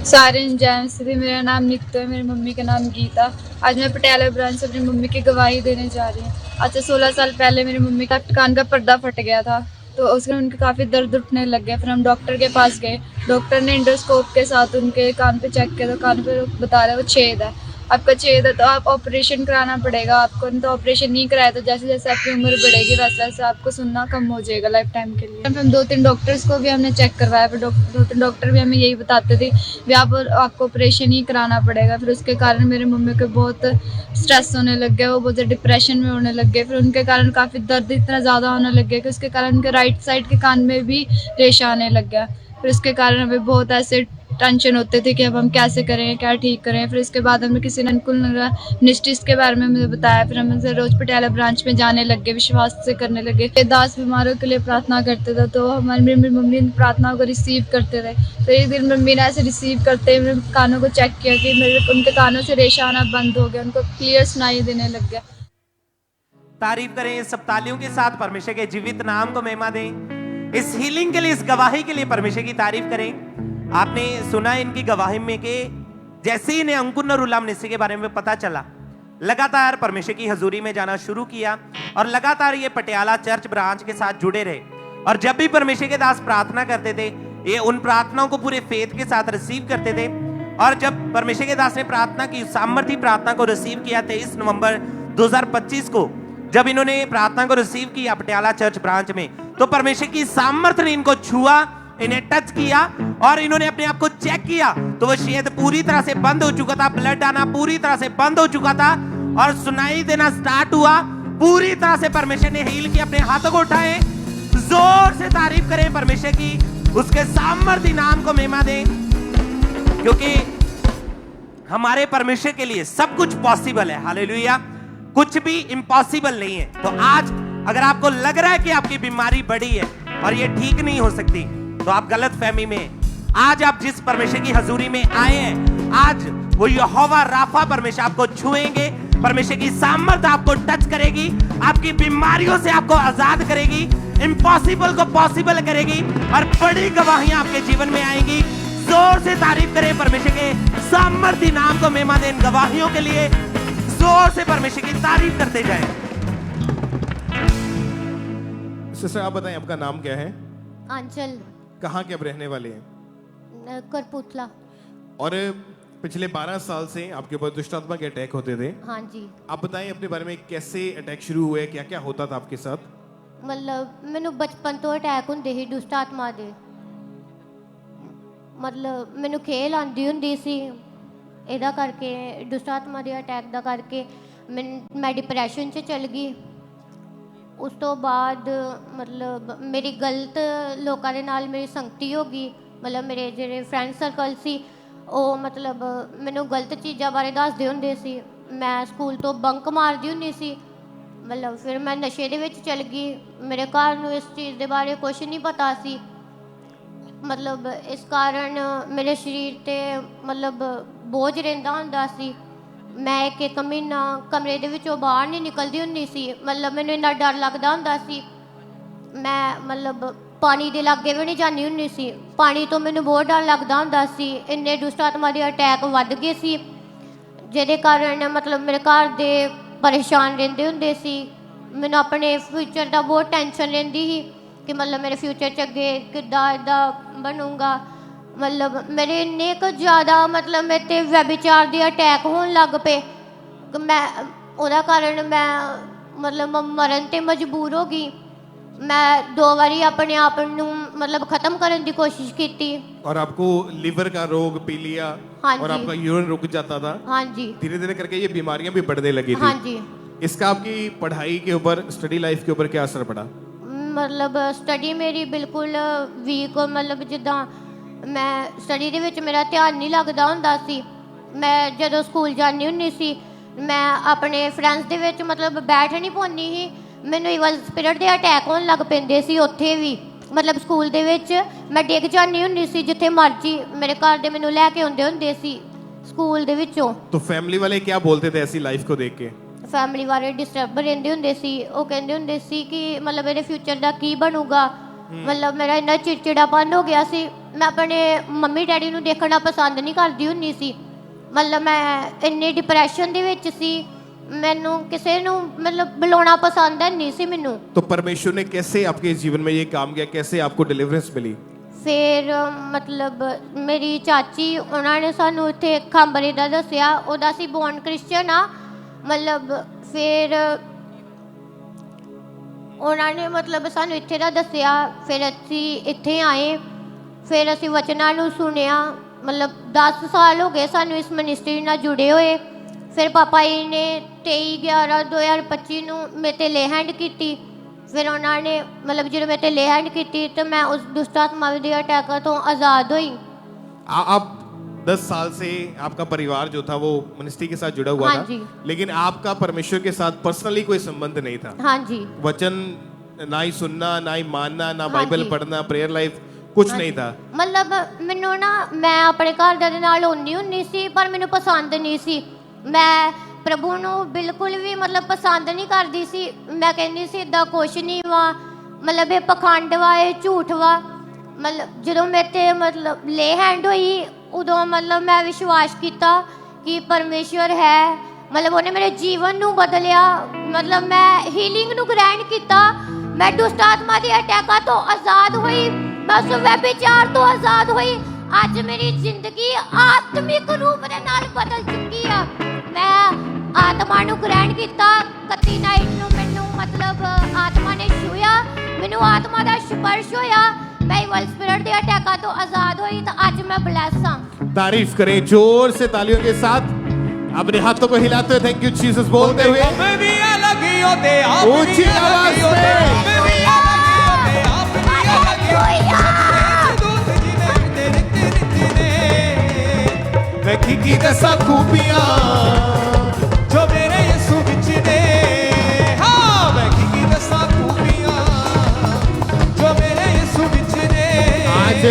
सारे जेम्स भी, मेरा नाम नित्य है, मेरी मम्मी का नाम गीता। आज मैं पटियाला ब्रांच से अपनी मम्मी की गवाही देने जा रही हूँ। आज से 16 साल पहले मेरी मम्मी का कान का पर्दा फट गया था, तो उसमें उनके काफ़ी दर्द उठने लग गया। फिर हम डॉक्टर के पास गए, डॉक्टर ने इंडोस्कोप के साथ उनके कान पे चेक किया, तो कान पे बता रहे वो छेद है, आपका छेद है, तो आप ऑपरेशन कराना पड़ेगा आपको। तो ऑपरेशन नहीं कराया तो जैसे जैसे आपकी उम्र बढ़ेगी वैसे वैसे आपको सुनना कम हो जाएगा लाइफ टाइम के लिए। हम 2-3 डॉक्टर्स को भी हमने चेक करवाया, फिर 2-3 डॉक्टर भी हमें यही बताते थे भी आपको ऑपरेशन ही कराना पड़ेगा। फिर उसके कारण मेरे मम्मी को बहुत स्ट्रेस होने लग गया, वो बहुत डिप्रेशन में होने लग गए। फिर उनके कारण काफ़ी दर्द इतना ज़्यादा होने लग गया कि उसके कारण उनके राइट साइड के कान में भी रेशा आने लग गया। फिर उसके कारण हमें बहुत ऐसे टेंशन होते थे कि अब हम कैसे करें, क्या ठीक करें। फिर इसके बाद हमें किसी ने अनुकूल मिनिस्ट्रीज के बारे में मुझे बताया, फिर हम रोज पटियाला ब्रांच में जाने लग गए, विश्वास से करने लगे। दास बीमारों के लिए प्रार्थना करते थे, तो हमारी मम्मी प्रार्थना को रिसीव करते थे। तो एक दिन मम्मी ने ऐसे रिसीव करते मेरे कानों को चेक किया कि उनके कानों से रेशा आना बंद हो गया, उनको क्लियर सुनाई देने लग गया। तारीफ करें इस सब तालियों के साथ, परमेश्वर के जीवित नाम को महिमा दें। इस हीलिंग के लिए, इस गवाही के लिए परमेश्वर की तारीफ करें। आपने सुना इनकी गवाही में कि जैसे ही इन्हें अंकुर नरूला मिनिस्ट्री के बारे में पता चला, लगातार परमेश्वर की हजूरी में जाना शुरू किया, और लगातार ये पटियाला चर्च ब्रांच के साथ जुड़े रहे। और जब भी परमेश्वर के दास प्रार्थना करते थे, ये उन प्रार्थनाओं को पूरे फेथ के साथ रिसीव करते थे। और जब परमेश्वर के दास ने प्रार्थना की, सामर्थी प्रार्थना को रिसीव किया 23 नवंबर 2025 को, जब इन्होंने प्रार्थना को रिसीव किया पटियाला चर्च ब्रांच में, तो परमेश्वर की सामर्थ्य ने इनको छुआ, इन्हें टच किया, और इन्होंने अपने आप को चेक किया, तो वो छेद पूरी तरह से बंद हो चुका था, ब्लड आना पूरी तरह से बंद हो चुका था, और सुनाई देना स्टार्ट हुआ। पूरी तरह से परमेश्वर ने हील किया। अपने हाथों को उठाएं, जोर से तारीफ करें परमेश्वर की, उसके सामर्थ्य नाम को महिमा दें। क्योंकि हमारे परमेश्वर के लिए सब कुछ पॉसिबल है। हालेलुया, कुछ भी इम्पॉसिबल नहीं है। तो आज अगर आपको लग रहा है कि आपकी बीमारी बड़ी है और ये ठीक नहीं हो सकती, तो आप गलत फहमी में। आज आप जिस परमेश्वर की हजूरी में आए हैं, आज वो यहोवा राफा परमेश्वर आपको छुएंगे। परमेश्वर की सामर्थ आपको टच करेगी, आपकी बीमारियों से आपको आजाद करेगी, इम्पॉसिबल को पॉसिबल करेगी और बड़ी गवाहियां आपके जीवन में आएंगी। जोर से तारीफ करें परमेश्वर के सामर्थी नाम को महिमा दें। गवाहियों के लिए जोर से परमेश्वर की तारीफ करते जाएं। सिस्टर आप बताएं, आपका नाम क्या है? आंचल। कहाँ के आप रहने वाले हैं? करपुतला। और पिछले 12 साल से आपके ऊपर दुष्ट आत्मा के अटैक होते थे। हाँ जी। आप बताएं अपने बारे में, कैसे अटैक शुरू हुए, क्या क्या होता था आपके साथ? मतलब मैनू बचपन तो अटैक होंदे ही दुष्ट आत्मा दे। मतलब मैनू खेल आंदी हुंदी सी, ਇਹਦਾ ਕਰਕੇ ਦੁਸ਼ਟ ਆਤਮਾ ਦੇ ਅਟੈਕ ਦਾ ਕਰਕੇ ਮੈਂ ਡਿਪਰੈਸ਼ਨ 'ਚ ਚਲ ਗਈ। ਉਸ ਤੋਂ ਬਾਅਦ ਮਤਲਬ ਮੇਰੀ ਗਲਤ ਲੋਕਾਂ ਦੇ ਨਾਲ ਮੇਰੀ ਸੰਗਤੀ ਹੋ ਗਈ। ਮਤਲਬ ਮੇਰੇ ਜਿਹੜੇ ਫਰੈਂਡ ਸਰਕਲ ਸੀ ਉਹ ਮਤਲਬ ਮੈਨੂੰ ਗਲਤ ਚੀਜ਼ਾਂ ਬਾਰੇ ਦੱਸਦੇ ਹੁੰਦੇ ਸੀ। ਮੈਂ ਸਕੂਲ ਤੋਂ ਬੰਕ ਮਾਰਦੀ ਹੁੰਦੀ ਸੀ। ਮਤਲਬ ਫਿਰ ਮੈਂ ਨਸ਼ੇ ਦੇ ਵਿੱਚ ਚਲ ਗਈ। ਮੇਰੇ ਘਰ ਨੂੰ ਇਸ ਚੀਜ਼ ਦੇ ਬਾਰੇ ਕੁਛ ਨਹੀਂ ਪਤਾ ਸੀ। ਮਤਲਬ ਇਸ ਕਾਰਨ ਮੇਰੇ ਸਰੀਰ 'ਤੇ ਮਤਲਬ ਬੋਝ ਰਹਿੰਦਾ ਹੁੰਦਾ ਸੀ। ਮੈਂ ਇੱਕ ਮਹੀਨਾ ਕਮਰੇ ਦੇ ਵਿੱਚੋਂ ਬਾਹਰ ਨਹੀਂ ਨਿਕਲਦੀ ਹੁੰਦੀ ਸੀ। ਮਤਲਬ ਮੈਨੂੰ ਇੰਨਾ ਡਰ ਲੱਗਦਾ ਹੁੰਦਾ ਸੀ। ਮੈਂ ਮਤਲਬ ਪਾਣੀ ਦੇ ਲਾਗੇ ਵੀ ਨਹੀਂ ਜਾਂਦੀ ਹੁੰਦੀ ਸੀ। ਪਾਣੀ ਤੋਂ ਮੈਨੂੰ ਬਹੁਤ ਡਰ ਲੱਗਦਾ ਹੁੰਦਾ ਸੀ। ਇੰਨੇ ਦੁਸ਼ਟ ਆਤਮਾ ਦੇ ਅਟੈਕ ਵੱਧ ਗਏ ਸੀ, ਜਿਹਦੇ ਕਾਰਨ ਮਤਲਬ ਮੇਰੇ ਘਰ ਦੇ ਪਰੇਸ਼ਾਨ ਰਹਿੰਦੇ ਹੁੰਦੇ ਸੀ। ਮੈਨੂੰ ਆਪਣੇ ਫਿਊਚਰ ਦਾ ਬਹੁਤ ਟੈਨਸ਼ਨ ਰਹਿੰਦੀ ਸੀ ਕਿ ਮਤਲਬ ਮੇਰੇ ਫਿਊਚਰ 'ਚ ਅੱਗੇ ਕਿੱਦਾਂ ਇੱਦਾਂ ਬਣੂਗਾ। ਮਤਲਬ ਮੇਰੇ ਇੰਨੇ ਕੁ ਜ਼ਿਆਦਾ ਮਤਲਬ ਮੇਰੇ 'ਤੇ ਵਿਆਭਿਚਾਰ ਦੇ ਅਟੈਕ ਹੋਣ ਲੱਗ ਪਏ ਕਿ ਮੈਂ ਉਹਦਾ ਕਾਰਨ ਮੈਂ ਮਤਲਬ ਮਰਨ 'ਤੇ ਮਜਬੂਰ ਹੋ ਗਈ। मैं 2 बारी अपने आप ਨੂੰ मतलब खत्म करने की कोशिश की थी। और आपको लिवर का रोग, पीलिया और आपका यूरिन रुक जाता था। हाँ जी। धीरे धीरे करके ये बीमारियां भी बढ़ने लगी थी। हाँ जी। इसका आपकी पढ़ाई के ऊपर, स्टडी लाइफ के ऊपर क्या असर पड़ा? मतलब स्टडी मेरी बिल्कुल वीक, मतलब जिदा मैं स्टडी ਦੇ ਵਿੱਚ ਮੇਰਾ ਧਿਆਨ ਨਹੀਂ ਲੱਗਦਾ ਹੁੰਦਾ ਸੀ। मैं ਜਦੋਂ ਸਕੂਲ ਜਾਂਦੀ ਹੁੰਦੀ ਸੀ मैं ਆਪਣੇ ਫਰੈਂਡਸ ਦੇ ਵਿੱਚ मतलब ਬੈਠ ਨਹੀਂ ਪਾਉਂਦੀ ਸੀ। ਮੈਨੂੰ ਇਵਲ ਸਪਿਰਿਟ ਦੇ ਅਟੈਕ ਹੋਣ ਲੱਗ ਪੈਂਦੇ ਸੀ ਉੱਥੇ ਵੀ। ਮਤਲਬ ਸਕੂਲ ਦੇ ਵਿੱਚ ਮੈਂ ਡਿੱਗ ਜਾਂਦੀ ਹੁੰਦੀ ਸੀ ਜਿੱਥੇ ਮਰਜੀ। ਮੇਰੇ ਘਰ ਦੇ ਮੈਨੂੰ ਲੈ ਕੇ ਆਉਂਦੇ ਹੁੰਦੇ ਸੀ ਸਕੂਲ ਦੇ ਵਿੱਚੋਂ। तो फैमिली वाले क्या बोलते थे ऐसी लाइफ को देख के? ਫੈਮਿਲੀ ਵਾਲੇ ਡਿਸਟਰਬ ਰਹਿੰਦੇ ਹੁੰਦੇ ਸੀ। ਉਹ ਕਹਿੰਦੇ ਹੁੰਦੇ ਸੀ ਕਿ ਮਤਲਬ ਇਹਦੇ ਫਿਊਚਰ ਦਾ ਕੀ ਬਣੂਗਾ। ਮਤਲਬ ਮੇਰਾ ਇੰਨਾ ਚਿੜਚਿੜਾਪਨ ਹੋ ਗਿਆ ਸੀ। ਮੈਂ ਆਪਣੇ ਮੰਮੀ ਡੈਡੀ ਨੂੰ ਦੇਖਣਾ ਪਸੰਦ ਨਹੀਂ ਕਰਦੀ ਹੁੰਦੀ ਸੀ। ਮਤਲਬ ਮੈਂ ਇੰਨੀ ਡਿਪਰੈਸ਼ਨ ਦੇ ਵਿੱਚ ਸੀ। ਮੈਨੂੰ ਕਿਸੇ ਨੂੰ मतलब बुलाना पसंद नहीं सी मैनू। तो परमेश्वर ने कैसे आपके जीवन में ये काम किया, कैसे आपको डिलीवरेंस मिली? फिर मतलब मेरी चाची उन्होंने सानू इत्थे खांबरे दा दस्सिया। ओदा सी बॉर्न क्रिश्चियन आ। मतलब फिर उन्होंने मतलब सानू इत्थे दा दस्सिया। फिर असी इत्थे आए, फिर असी वचनां नू सुनिया। मतलब 10 साल हो गए सानू इस मिनिस्ट्री नाल जुड़े हुए। फिर पापा जी ने 23/11/2025 ਨੂੰ ਮੇਰੇ 'ਤੇ ਲੇ हैंड की। फिर उन्होंने मतलब जो मेरे 'ਤੇ ਲੇ हैंड की तो मैं उस दुष्ट आत्मा के अटैक तो आज़ाद हुई। आप 10 साल से आपका परिवार जो था वो मिनिस्ट्री के साथ जुड़ा हुआ हाँ था, जी। लेकिन आपका परमेश्वर के साथ पर्सनली कोई संबंध नहीं था। हाँ जी। वचन ना ही सुनना, ना ही मानना, ना हाँ बाइबल जी। पढ़ना, प्रेयर लाइफ कुछ नहीं था। मतलब मैनू ना मैं अपने घरदिਆਂ ਦੇ ਨਾਲ ਹੁੰਦੀ ਹੁੰਦੀ ਸੀ पर मैनू पसंद नहीं सी। मैं प्रभु ਨੂੰ बिल्कुल भी मतलब पसंद नहीं करती सी। मैं कहती सी इदा कुछ नहीं वा, मतलब ये पखंड वा, ये झूठ वा। मतलब जो मेरे 'ਤੇ मतलब ले हैंड हुई उदों मतलब मैं विश्वास किया कि परमेश्वर है। मतलब उन्हें मेरे जीवन ਨੂੰ बदलिया। मतलब मैं हीलिंग ਨੂੰ ग्रहण किया। मैं दुष्ट आत्मा के अटैकों तो आज़ाद हुई। मैं उस व्यभिचार तो आज़ाद हुई। अज मेरी जिंदगी आत्मिक रूप ਦੇ ਨਾਲ बदल चुकी है। मैं आत्मा ਨੂੰ ग्रहण किया। 31 नाइट ਨੂੰ ਮੈਨੂੰ मतलब आत्मा ने छुया। ਮੈਨੂੰ आत्मा ਦਾ स्पर्श होया। मैं इवल स्पिरिट ਦੇ ਅਟੈਕਾਂ ਤੋਂ आज़ाद हुई। तो आज मैं ब्लेस हाँ। तारीफ करें जोर से तालियों के साथ, अपने हाथों को हिलाते हुए थैंक यू जीसस बोलते हुए ऊंची आवाज में दसा खूबियां जो मेरे यीशु विच ने हाँ मैं की दसा खूबियां जो मेरे यीशु विच ने आज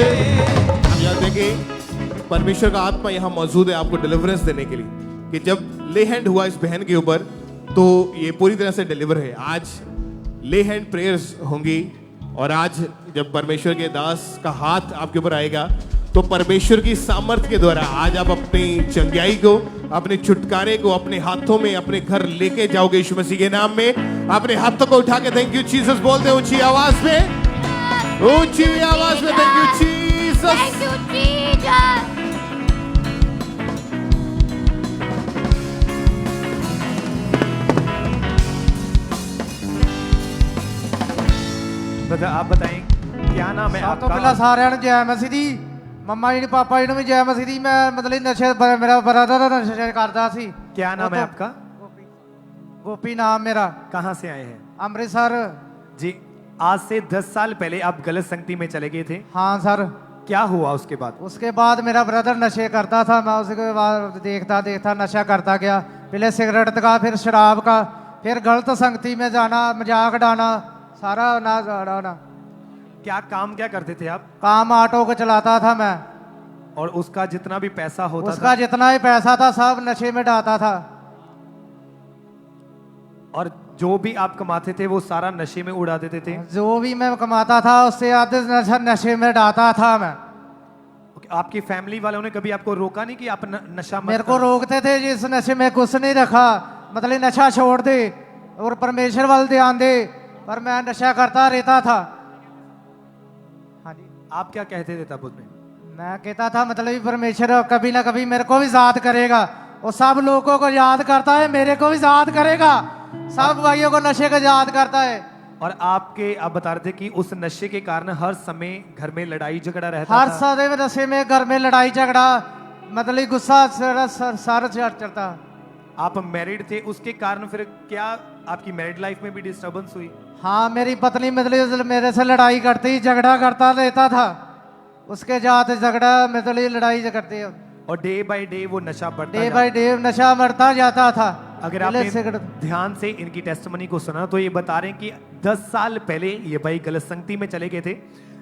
हम याद देखें परमेश्वर का आत्मा यहाँ मौजूद है आपको डिलीवरेंस देने के लिए कि जब ले हैंड हुआ इस बहन के ऊपर तो ये पूरी तरह से डिलीवर है। आज ले हैंड प्रेयर्स होंगी और आज जब परमेश्वर के दास का हाथ आपके ऊपर आएगा तो परमेश्वर की सामर्थ्य के द्वारा आज आप अपनी चंगाई को, अपने छुटकारे को अपने हाथों में अपने घर लेके जाओगे यीशु मसीह के नाम में। अपने हाथों को उठा के थैंक यू जीसस बोलते हैं ऊंची आवाज में, ऊंची आवाज में थैंक यू जीसस। आप बताएं क्या नाम है सब तो आपका? पहला सारे जय मसीह दी मम्मा जी पापा जी भी जय मसीह दी। मैं मतलब नशे मेरा ब्रदर नशे करता सी। क्या नाम है आपका? गोपी नाम मेरा। कहाँ से आए हैं? अमृतसर जी। आज से 10 साल पहले आप गलत संगति में चले गए थे। हाँ सर। क्या हुआ उसके बाद? उसके बाद मेरा ब्रदर नशे करता था, मैं उसके बाद देखता देखता नशा करता गया। पहले सिगरेट का, फिर शराब का, फिर गलत संगति में जाना, मजाक डाना, सारा ना डाना। क्या काम क्या करते थे आप? काम ऑटो को चलाता था मैं। और उसका जितना भी पैसा होता उसका जितना भी पैसा था सब नशे में डालता था। और जो भी आप कमाते थे वो सारा नशे में उड़ा देते थे? जो भी मैं कमाता था उससे आधे नशे में डालता था मैं। आपकी फैमिली वालों ने कभी आपको रोका नहीं कि आप नशा मत मेरे को रोकते थे जिस नशे में कुछ नहीं रखा, मतलब नशा छोड़ दे और परमेश्वर वाल ध्यान दे, पर मैं नशा करता रहता था। हाँ जी। आप क्या कहते थे तब उसमें? मैं कहता था मतलब परमेश्वर कभी ना कभी मेरे को भी याद करेगा, और सब लोगों को याद करता है, मेरे को भी याद करेगा, सब भाइयों को नशे को याद करता है। और आप बता रहे थे कि उस नशे के कारण हर समय घर में लड़ाई झगड़ा रहता हर था। समय नशे में घर में लड़ाई झगड़ा, मतलब गुस्सा सारा चढ़ता। आप मैरिड थे, उसके कारण फिर क्या आपकी मैरिड लाइफ में भी डिस्टर्बेंस हुई? हाँ, मेरी पत्नी मतलब मेरे से लड़ाई करती, झगड़ा करता रहता था, उसके जाते झगड़ा मतलब लड़ाई करती है। और डे बाय डे वो नशा बढ़ता डे बाय डे नशा बढ़ता जाता था। अगर आपने ध्यान से इनकी टेस्टिमनी को सुना तो ये बता रहे हैं कि 10 साल पहले ये भाई गलत संगति में चले गए थे,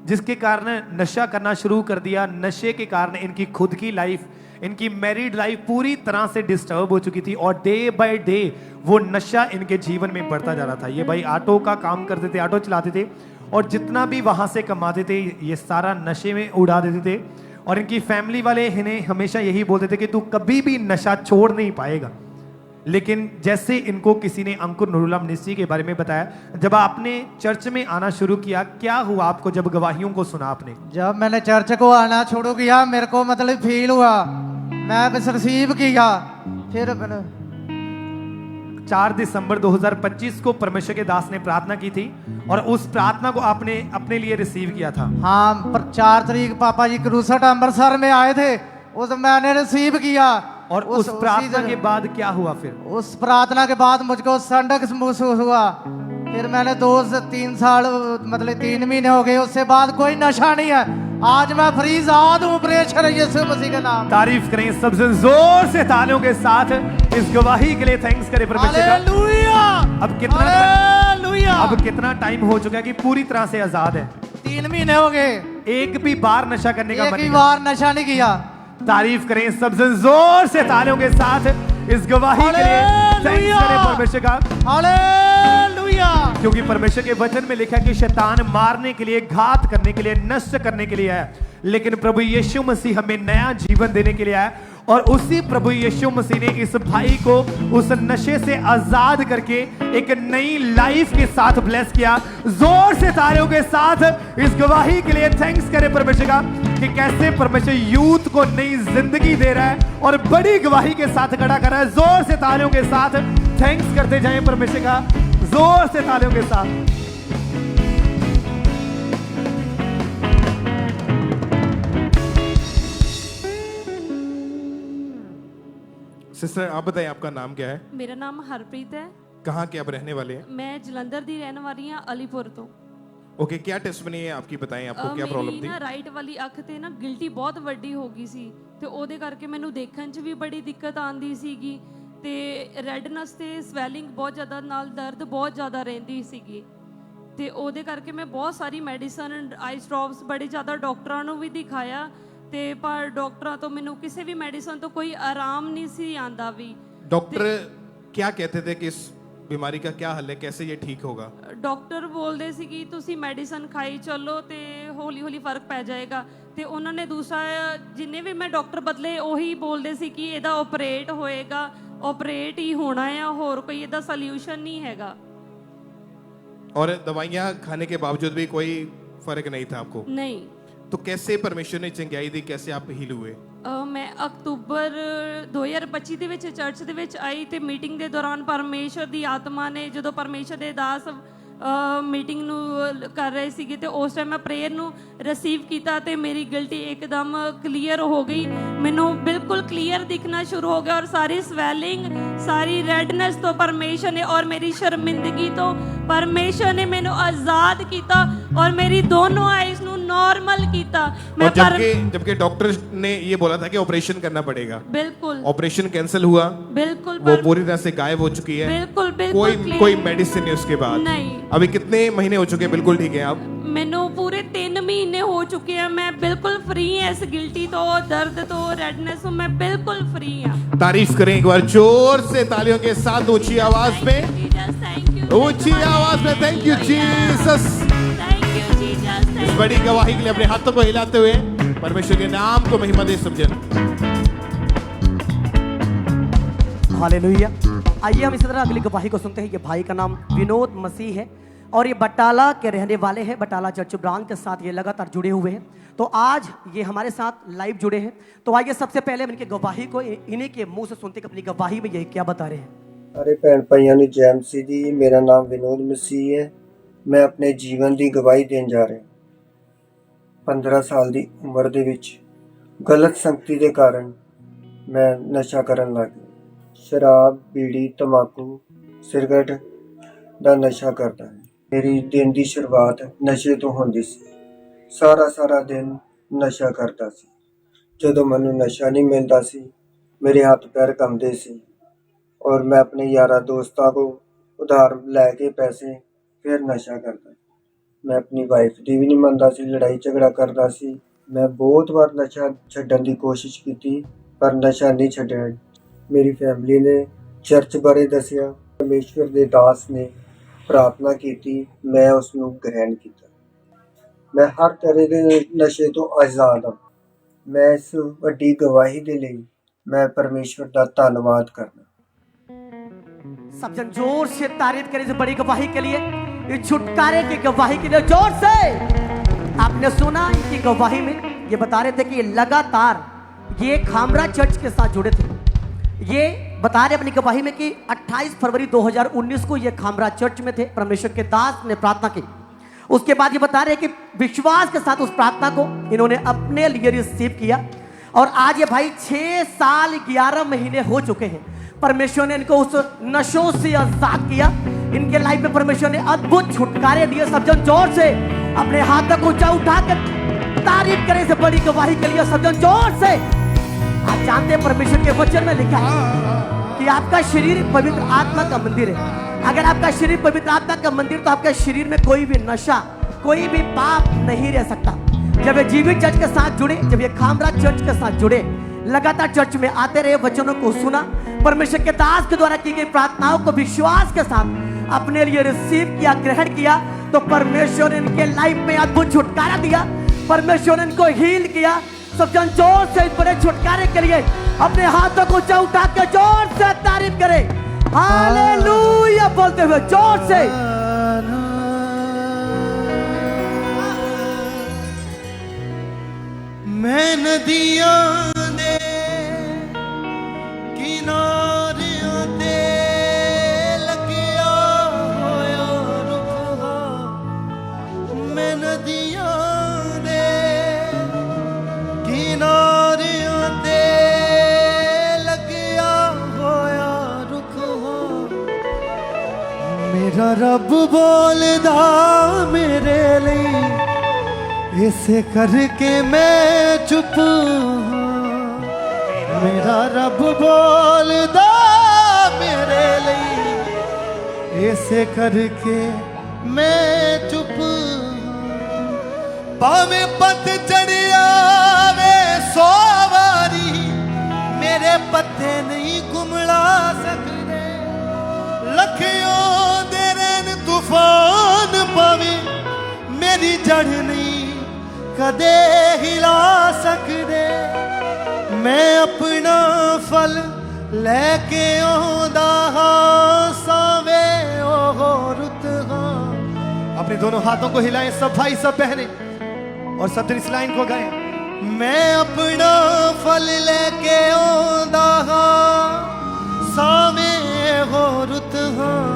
जिसके कारण नशा करना शुरू कर दिया। नशे के कारण इनकी खुद की लाइफ, इनकी मैरिड लाइफ पूरी तरह से डिस्टर्ब हो चुकी थी और डे बाय डे वो नशा इनके जीवन में बढ़ता जा रहा था। ये भाई ऑटो का काम करते थे, ऑटो चलाते थे और जितना भी वहां से कमाते थे ये सारा नशे में उड़ा देते थे। और इनकी फैमिली वाले इन्हें हमेशा यही बोलते थे कि तू कभी भी नशा छोड़ नहीं पाएगा। लेकिन जैसे इनको किसी ने अंकुर नूरुल्लाह मिनिस्ट्री के बारे में बताया, जब आपने चर्च में आना शुरू किया, क्या हुआ आपको जब गवाहियों को सुना आपने? जब मैंने चर्च को आना शुरू किया मेरे को मतलब फील हुआ, मैं बस रिसीव किया। फिर 4 दिसंबर 2025 को परमेश्वर के दास ने प्रार्थना की थी और उस प्रार्थना को आपने अपने लिए रिसीव किया था। हाँ, पर 4 तारीख पापा जी क्रूसट अमृतसर में आए थे, उस मैंने रिसीव किया। और उस प्रार्थना के बाद क्या हुआ फिर? उस प्रार्थना के बाद मुझको संडक महसूस हुआ। फिर मैंने 2 से 3 साल मतलब 3 महीने हो गए, उससे बाद कोई नशा नहीं है। आज मैं फ्री आजाद हूँ प्रेषर यीशु मसीह के नाम। तारीफ करें सबसे जोर से तालियों के साथ इस गवाही के लिए। थैंक्स करें परमेश्वर का। हालेलुया। अब कितना टाइम हो चुका है कि पूरी तरह से आजाद है? 3 महीने हो गए। एक भी बार नशा करने का एक भी बार नशा नहीं किया। तारीफ करें सबसे जोर से तालियों के साथ इस गवाही के लिए। थैंक्स करें परमेश्वर का। हालेलुया। क्योंकि परमेश्वर के वचन में लिखा है कि शैतान मारने के लिए, घात करने के लिए, नष्ट करने के लिए है, लेकिन प्रभु यीशु मसीह हमें नया जीवन देने के लिए आया। और उसी प्रभु यीशु मसीह ने इस भाई को उस नशे से आजाद करके एक नई लाइफ के साथ ब्लेस किया। जोर से तालियों के साथ इस गवाही के लिए थैंक्स करें परमेश्वर का कि कैसे परमेश्वर यूथ को नई जिंदगी दे रहा है और बड़ी गवाही के साथ खड़ा कर रहा है। जोर से तालियों के साथ थैंक्स करते जाएं परमेश्वर का, जोर से तालियों के साथ। सिस्टर आप बताइए आपका नाम क्या है? मेरा नाम हरप्रीत है। कहाँ के आप रहने वाले हैं? मैं जलंधर दी रहने वाली हाँ, अलीपुर तो। ओके, क्या टेस्टमनी है आपकी, बताएं आपको क्या प्रॉब्लम ਮੇਰੀ थी? ਨਾ ਰਾਈਟ ਵਾਲੀ ਅੱਖ ਤੇ ਨਾ ਗਿਲਟੀ ਬਹੁਤ ਵੱਡੀ ਹੋ ਗਈ ਸੀ ਤੇ ਉਹਦੇ ਕਰਕੇ ਮੈਨੂੰ ਦੇਖਣ 'ਚ ਵੀ ਬੜੀ ਦਿੱਕਤ ਆਉਂਦੀ ਸੀਗੀ ਤੇ ਰੈਡਨੈਸ ਤੇ ਸਵੈਲਿੰਗ ਬਹੁਤ ਜ਼ਿਆਦਾ, ਨਾਲ ਦਰਦ ਬਹੁਤ ਜ਼ਿਆਦਾ ਰਹਿੰਦੀ ਸੀਗੀ ਤੇ ਉਹਦੇ ਕਰਕੇ ਮੈਂ ਬਹੁਤ ਸਾਰੀ ਮੈਡੀਸਨ, ਆਈ ਡ੍ਰੌਪਸ, ਬੜੇ ਜ਼ਿਆਦਾ ਡਾਕਟਰਾਂ ਨੂੰ ਵੀ ਦਿਖਾਇਆ ਤੇ ਪਰ ਡਾਕਟਰਾਂ ਤੋਂ ਮੈਨੂੰ ਕਿਸੇ ਵੀ ਮੈਡੀਸਨ ਤੋਂ ਕੋਈ ਆਰਾਮ ਨਹੀਂ ਸੀ ਆਂਦਾ ਵੀ। डॉक्टर क्या कहते थे कि इस बीमारी का क्या हल है, कैसे ये ठीक होगा? ਡਾਕਟਰ ਬੋਲਦੇ ਸੀ ਕਿ ਤੁਸੀਂ ਮੈਡੀਸਨ ਖਾਈ ਚੱਲੋ ਤੇ ਹੌਲੀ ਹੌਲੀ ਫਰਕ ਪੈ ਜਾਏਗਾ ਤੇ ਉਹਨਾਂ ਨੇ ਦੂਸਰਾ, ਜਿੰਨੇ ਵੀ ਮੈਂ ਡਾਕਟਰ ਬਦਲੇ ਉਹੀ ਬੋਲਦੇ ਸੀ ਕਿ ਇਹਦਾ ਆਪਰੇਟ ਹੋਏਗਾ, ਆਪਰੇਟ ਹੀ ਹੋਣਾ ਆ, ਹੋਰ ਕੋਈ ਇਹਦਾ ਸੋਲੂਸ਼ਨ ਨਹੀਂ ਹੈਗਾ। और दवाइयाँ खाने के बावजूद भी कोई फर्क नहीं था आपको? नहीं। तो कैसे परमेश्वर ने चंगाई दी, कैसे आप हील हुए? ਮੈਂ ਅਕਤੂਬਰ 2025 ਦੇ ਵਿੱਚ ਚਰਚ ਦੇ ਵਿੱਚ ਆਈ ਤੇ ਮੀਟਿੰਗ ਦੇ ਦੌਰਾਨ ਪਰਮੇਸ਼ਰ ਦੀ ਆਤਮਾ ਨੇ, ਜਦੋਂ ਪਰਮੇਸ਼ਰ ਦੇ ਦਾਸ ਮੀਟਿੰਗ ਨੂੰ ਕਰ ਰਹੇ ਸੀਗੇ ਤੇ ਉਸ ਟਾਈਮ ਮੈਂ ਪ੍ਰੇਅਰ ਨੂੰ ਰਿਸੀਵ ਕੀਤਾ ਤੇ ਮੇਰੀ ਗਿਲਟੀ ਇੱਕਦਮ ਕਲੀਅਰ ਹੋ ਗਈ, ਮੈਨੂੰ ਬਿਲਕੁਲ ਕਲੀਅਰ ਦਿਖਣਾ ਸ਼ੁਰੂ ਹੋ ਗਿਆ ਔਰ ਸਾਰੀ ਸਵੈਲਿੰਗ, ਸਾਰੀ ਰੈਡਨੈਸ ਤੋਂ ਪਰਮੇਸ਼ਰ ਨੇ ਔਰ ਮੇਰੀ ਸ਼ਰਮਿੰਦਗੀ ਤੋਂ ਪਰਮੇਸ਼ਰ ਨੇ ਮੈਨੂੰ ਆਜ਼ਾਦ ਕੀਤਾ ਔਰ ਮੇਰੀ ਦੋਨੋਂ ਆਈਜ਼ ਨੂੰ नॉर्मल कीता। और जबकि डॉक्टर ने ये बोला था कि ऑपरेशन करना पड़ेगा, बिल्कुल ऑपरेशन कैंसिल हुआ, बिल्कुल वो पूरी तरह से गायब हो चुकी है, बिल्कुल कोई मेडिसिन नहीं उसके बाद नहीं। अभी कितने महीने हो चुके हैं बिल्कुल ठीक है आप? ਮੈਨੂੰ ਪੂਰੇ 3 ਮਹੀਨੇ ਹੋ ਚੁੱਕੇ ਆ, ਮੈਂ ਬਿਲकुल फ्री ਹਾਂ ਇਸ ਗਿਲਟੀ ਤੋਂ, दर्द ਤੋਂ, रेडनेस ਤੋਂ, मैं बिल्कुल फ्री ਹਾਂ। तारीफ करें एक बार जोर से तालियों के साथ, ऊंची आवाज में, ऊंची आवाज में। Thank you Jesus. इस बड़ी गवाही के लिए अपने हाथों को हिलाते हुए परमेश्वर के नाम को महिमा दे सब जन। हालेलुया। आइए हम इसी तरह अगली गवाही को सुनते हैं। ये भाई का नाम विनोद मसीह है और ये बटाला के रहने वाले हैं। बटाला चर्च ब्रांच के साथ ये लगातार जुड़े हुए हैं, तो आज ये हमारे साथ लाइव जुड़े हैं। तो आइए सबसे पहले हम इनकी गवाही को इन्हीं के मुंह से सुनते हैं, अपनी गवाही में ये क्या बता रहे हैं। अरे भैन भाइयों ने जय मसीह दी। मेरा नाम विनोद मसीह है। मैं अपने जीवन की गवाही देन जा रहा। 15 साल की उम्र ਦੇ ਵਿੱਚ गलत संगति के कारण मैं नशा करन लग गया। शराब, बीड़ी, तंबाकू, सिगरेट ਦਾ नशा करता है। मेरी दिन की शुरुआत नशे तो होंदी सी। सारा दिन नशा करता सी। ਜਦੋਂ ਮੈਨੂੰ नशा नहीं मिलता सी, मेरे हाथ पैर कंबदे सी और मैं अपने यारा दोस्तों को उधार लैके पैसे फिर नशा करता। मैं अपनी वाइफ की भी नहीं मनता सी, लड़ाई झगड़ा करता सी। मैं बहुत बार नशा छड्डन की कोशिश की पर नशा नहीं छड्डिया। मेरी फैमिली ने चर्च बारे दसिया, परमेश्वर के दास ने प्रार्थना की, मैं उसनूं ग्रहण किया। मैं हर तरह के नशे तो आज़ाद हाँ। मैं इस वड्डी गवाही के लिए मैं परमेश्वर का धन्यवाद करना। सब जन जोर से तारीफ करें इस बड़ी गवाही के लिए, इस छुटकारे की गवाही के लिए जोर से। आपने सुना इनकी गवाही में ये बता रहे थे कि लगातार ये खामरा चर्च के साथ जुड़े थे। ये बता रहे अपनी गवाही में कि 28 फरवरी 2019 को ये खामरा चर्च में थे। परमेश्वर के दास ने प्रार्थना की। उसके बाद ये बता रहे कि विश्वास के साथ उस प्रार्थना को इन्होंने अपने लिए रिसीव किया और आज ये भाई 6 साल 11 महीने हो चुके हैं। परमेश्वर ने इनको उस नशों से आजाद किया। इनके लाइफ में परमेश्वर ने अद्भुत छुटकारे दिए। सब जन जोर से अपने हाथ तक ऊंचा उठा कर तारीफ करें इस बड़ी गवाही के लिए। सब जन जोर से। आप जानते हैं परमेश्वर के वचन में लिखा है कि आपका शरीर पवित्र आत्मा का मंदिर है। अगर आपका शरीर पवित्र आत्मा का मंदिर, तो आपके शरीर में कोई भी नशा, कोई भी पाप नहीं रह सकता। जब ये जीवित चर्च के साथ जुड़े, जब ये खामरा चर्च के साथ जुड़े, लगातार चर्च में आते रहे, वचनों को सुना, परमेश्वर के दास के द्वारा की गई प्रार्थनाओं को विश्वास के साथ अपने लिए रिसीव किया, ग्रहण किया, तो परमेश्वर ने इनके लाइफ में अद्भुत छुटकारा दिया। परमेश्वर ने इनको हील किया। सब जन जोर से इस बड़े छुटकारे के लिए अपने हाथों को ऊंचा उठा के जोर से तारीफ करें। हालेलुया बोलते हुए जोर से। मैं नदियां दे किनारियां ते लगिया होया रुख हां। मैं नदियां दे किनारियां ते लगिया होया रुख हां। मेरा रब बोलदा मेरे लिए, इसे करके मैं चुप हाँ। मेरा रब बोलदा मेरे लिए, इसे करके मैं चुप हाँ। भावे पतझड़ आवे सौ वारी, मेरे पत्ते नहीं कुमड़ा सकते। लखियों दे रैन तूफान पावे, मेरी जड़ नहीं कदे हिला सकते। मैं अपना फल लेके आंदा हां, सावे ओहो रुत हां। अपने दोनों हाथों को हिलाएं सब भाई सब बहनें, और सब दिन इस लाइन को गाएं। मैं अपना फल लेके आंदा हां, सावे हो रुत हां।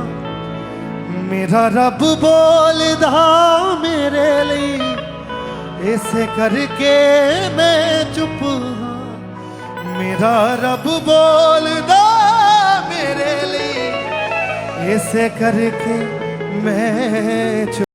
मेरा रब बोलदा मेरे लिए, इसे करके मैं चुप हाँ। मेरा रब बोलदा मेरे लिए, इसे करके मैं चुप।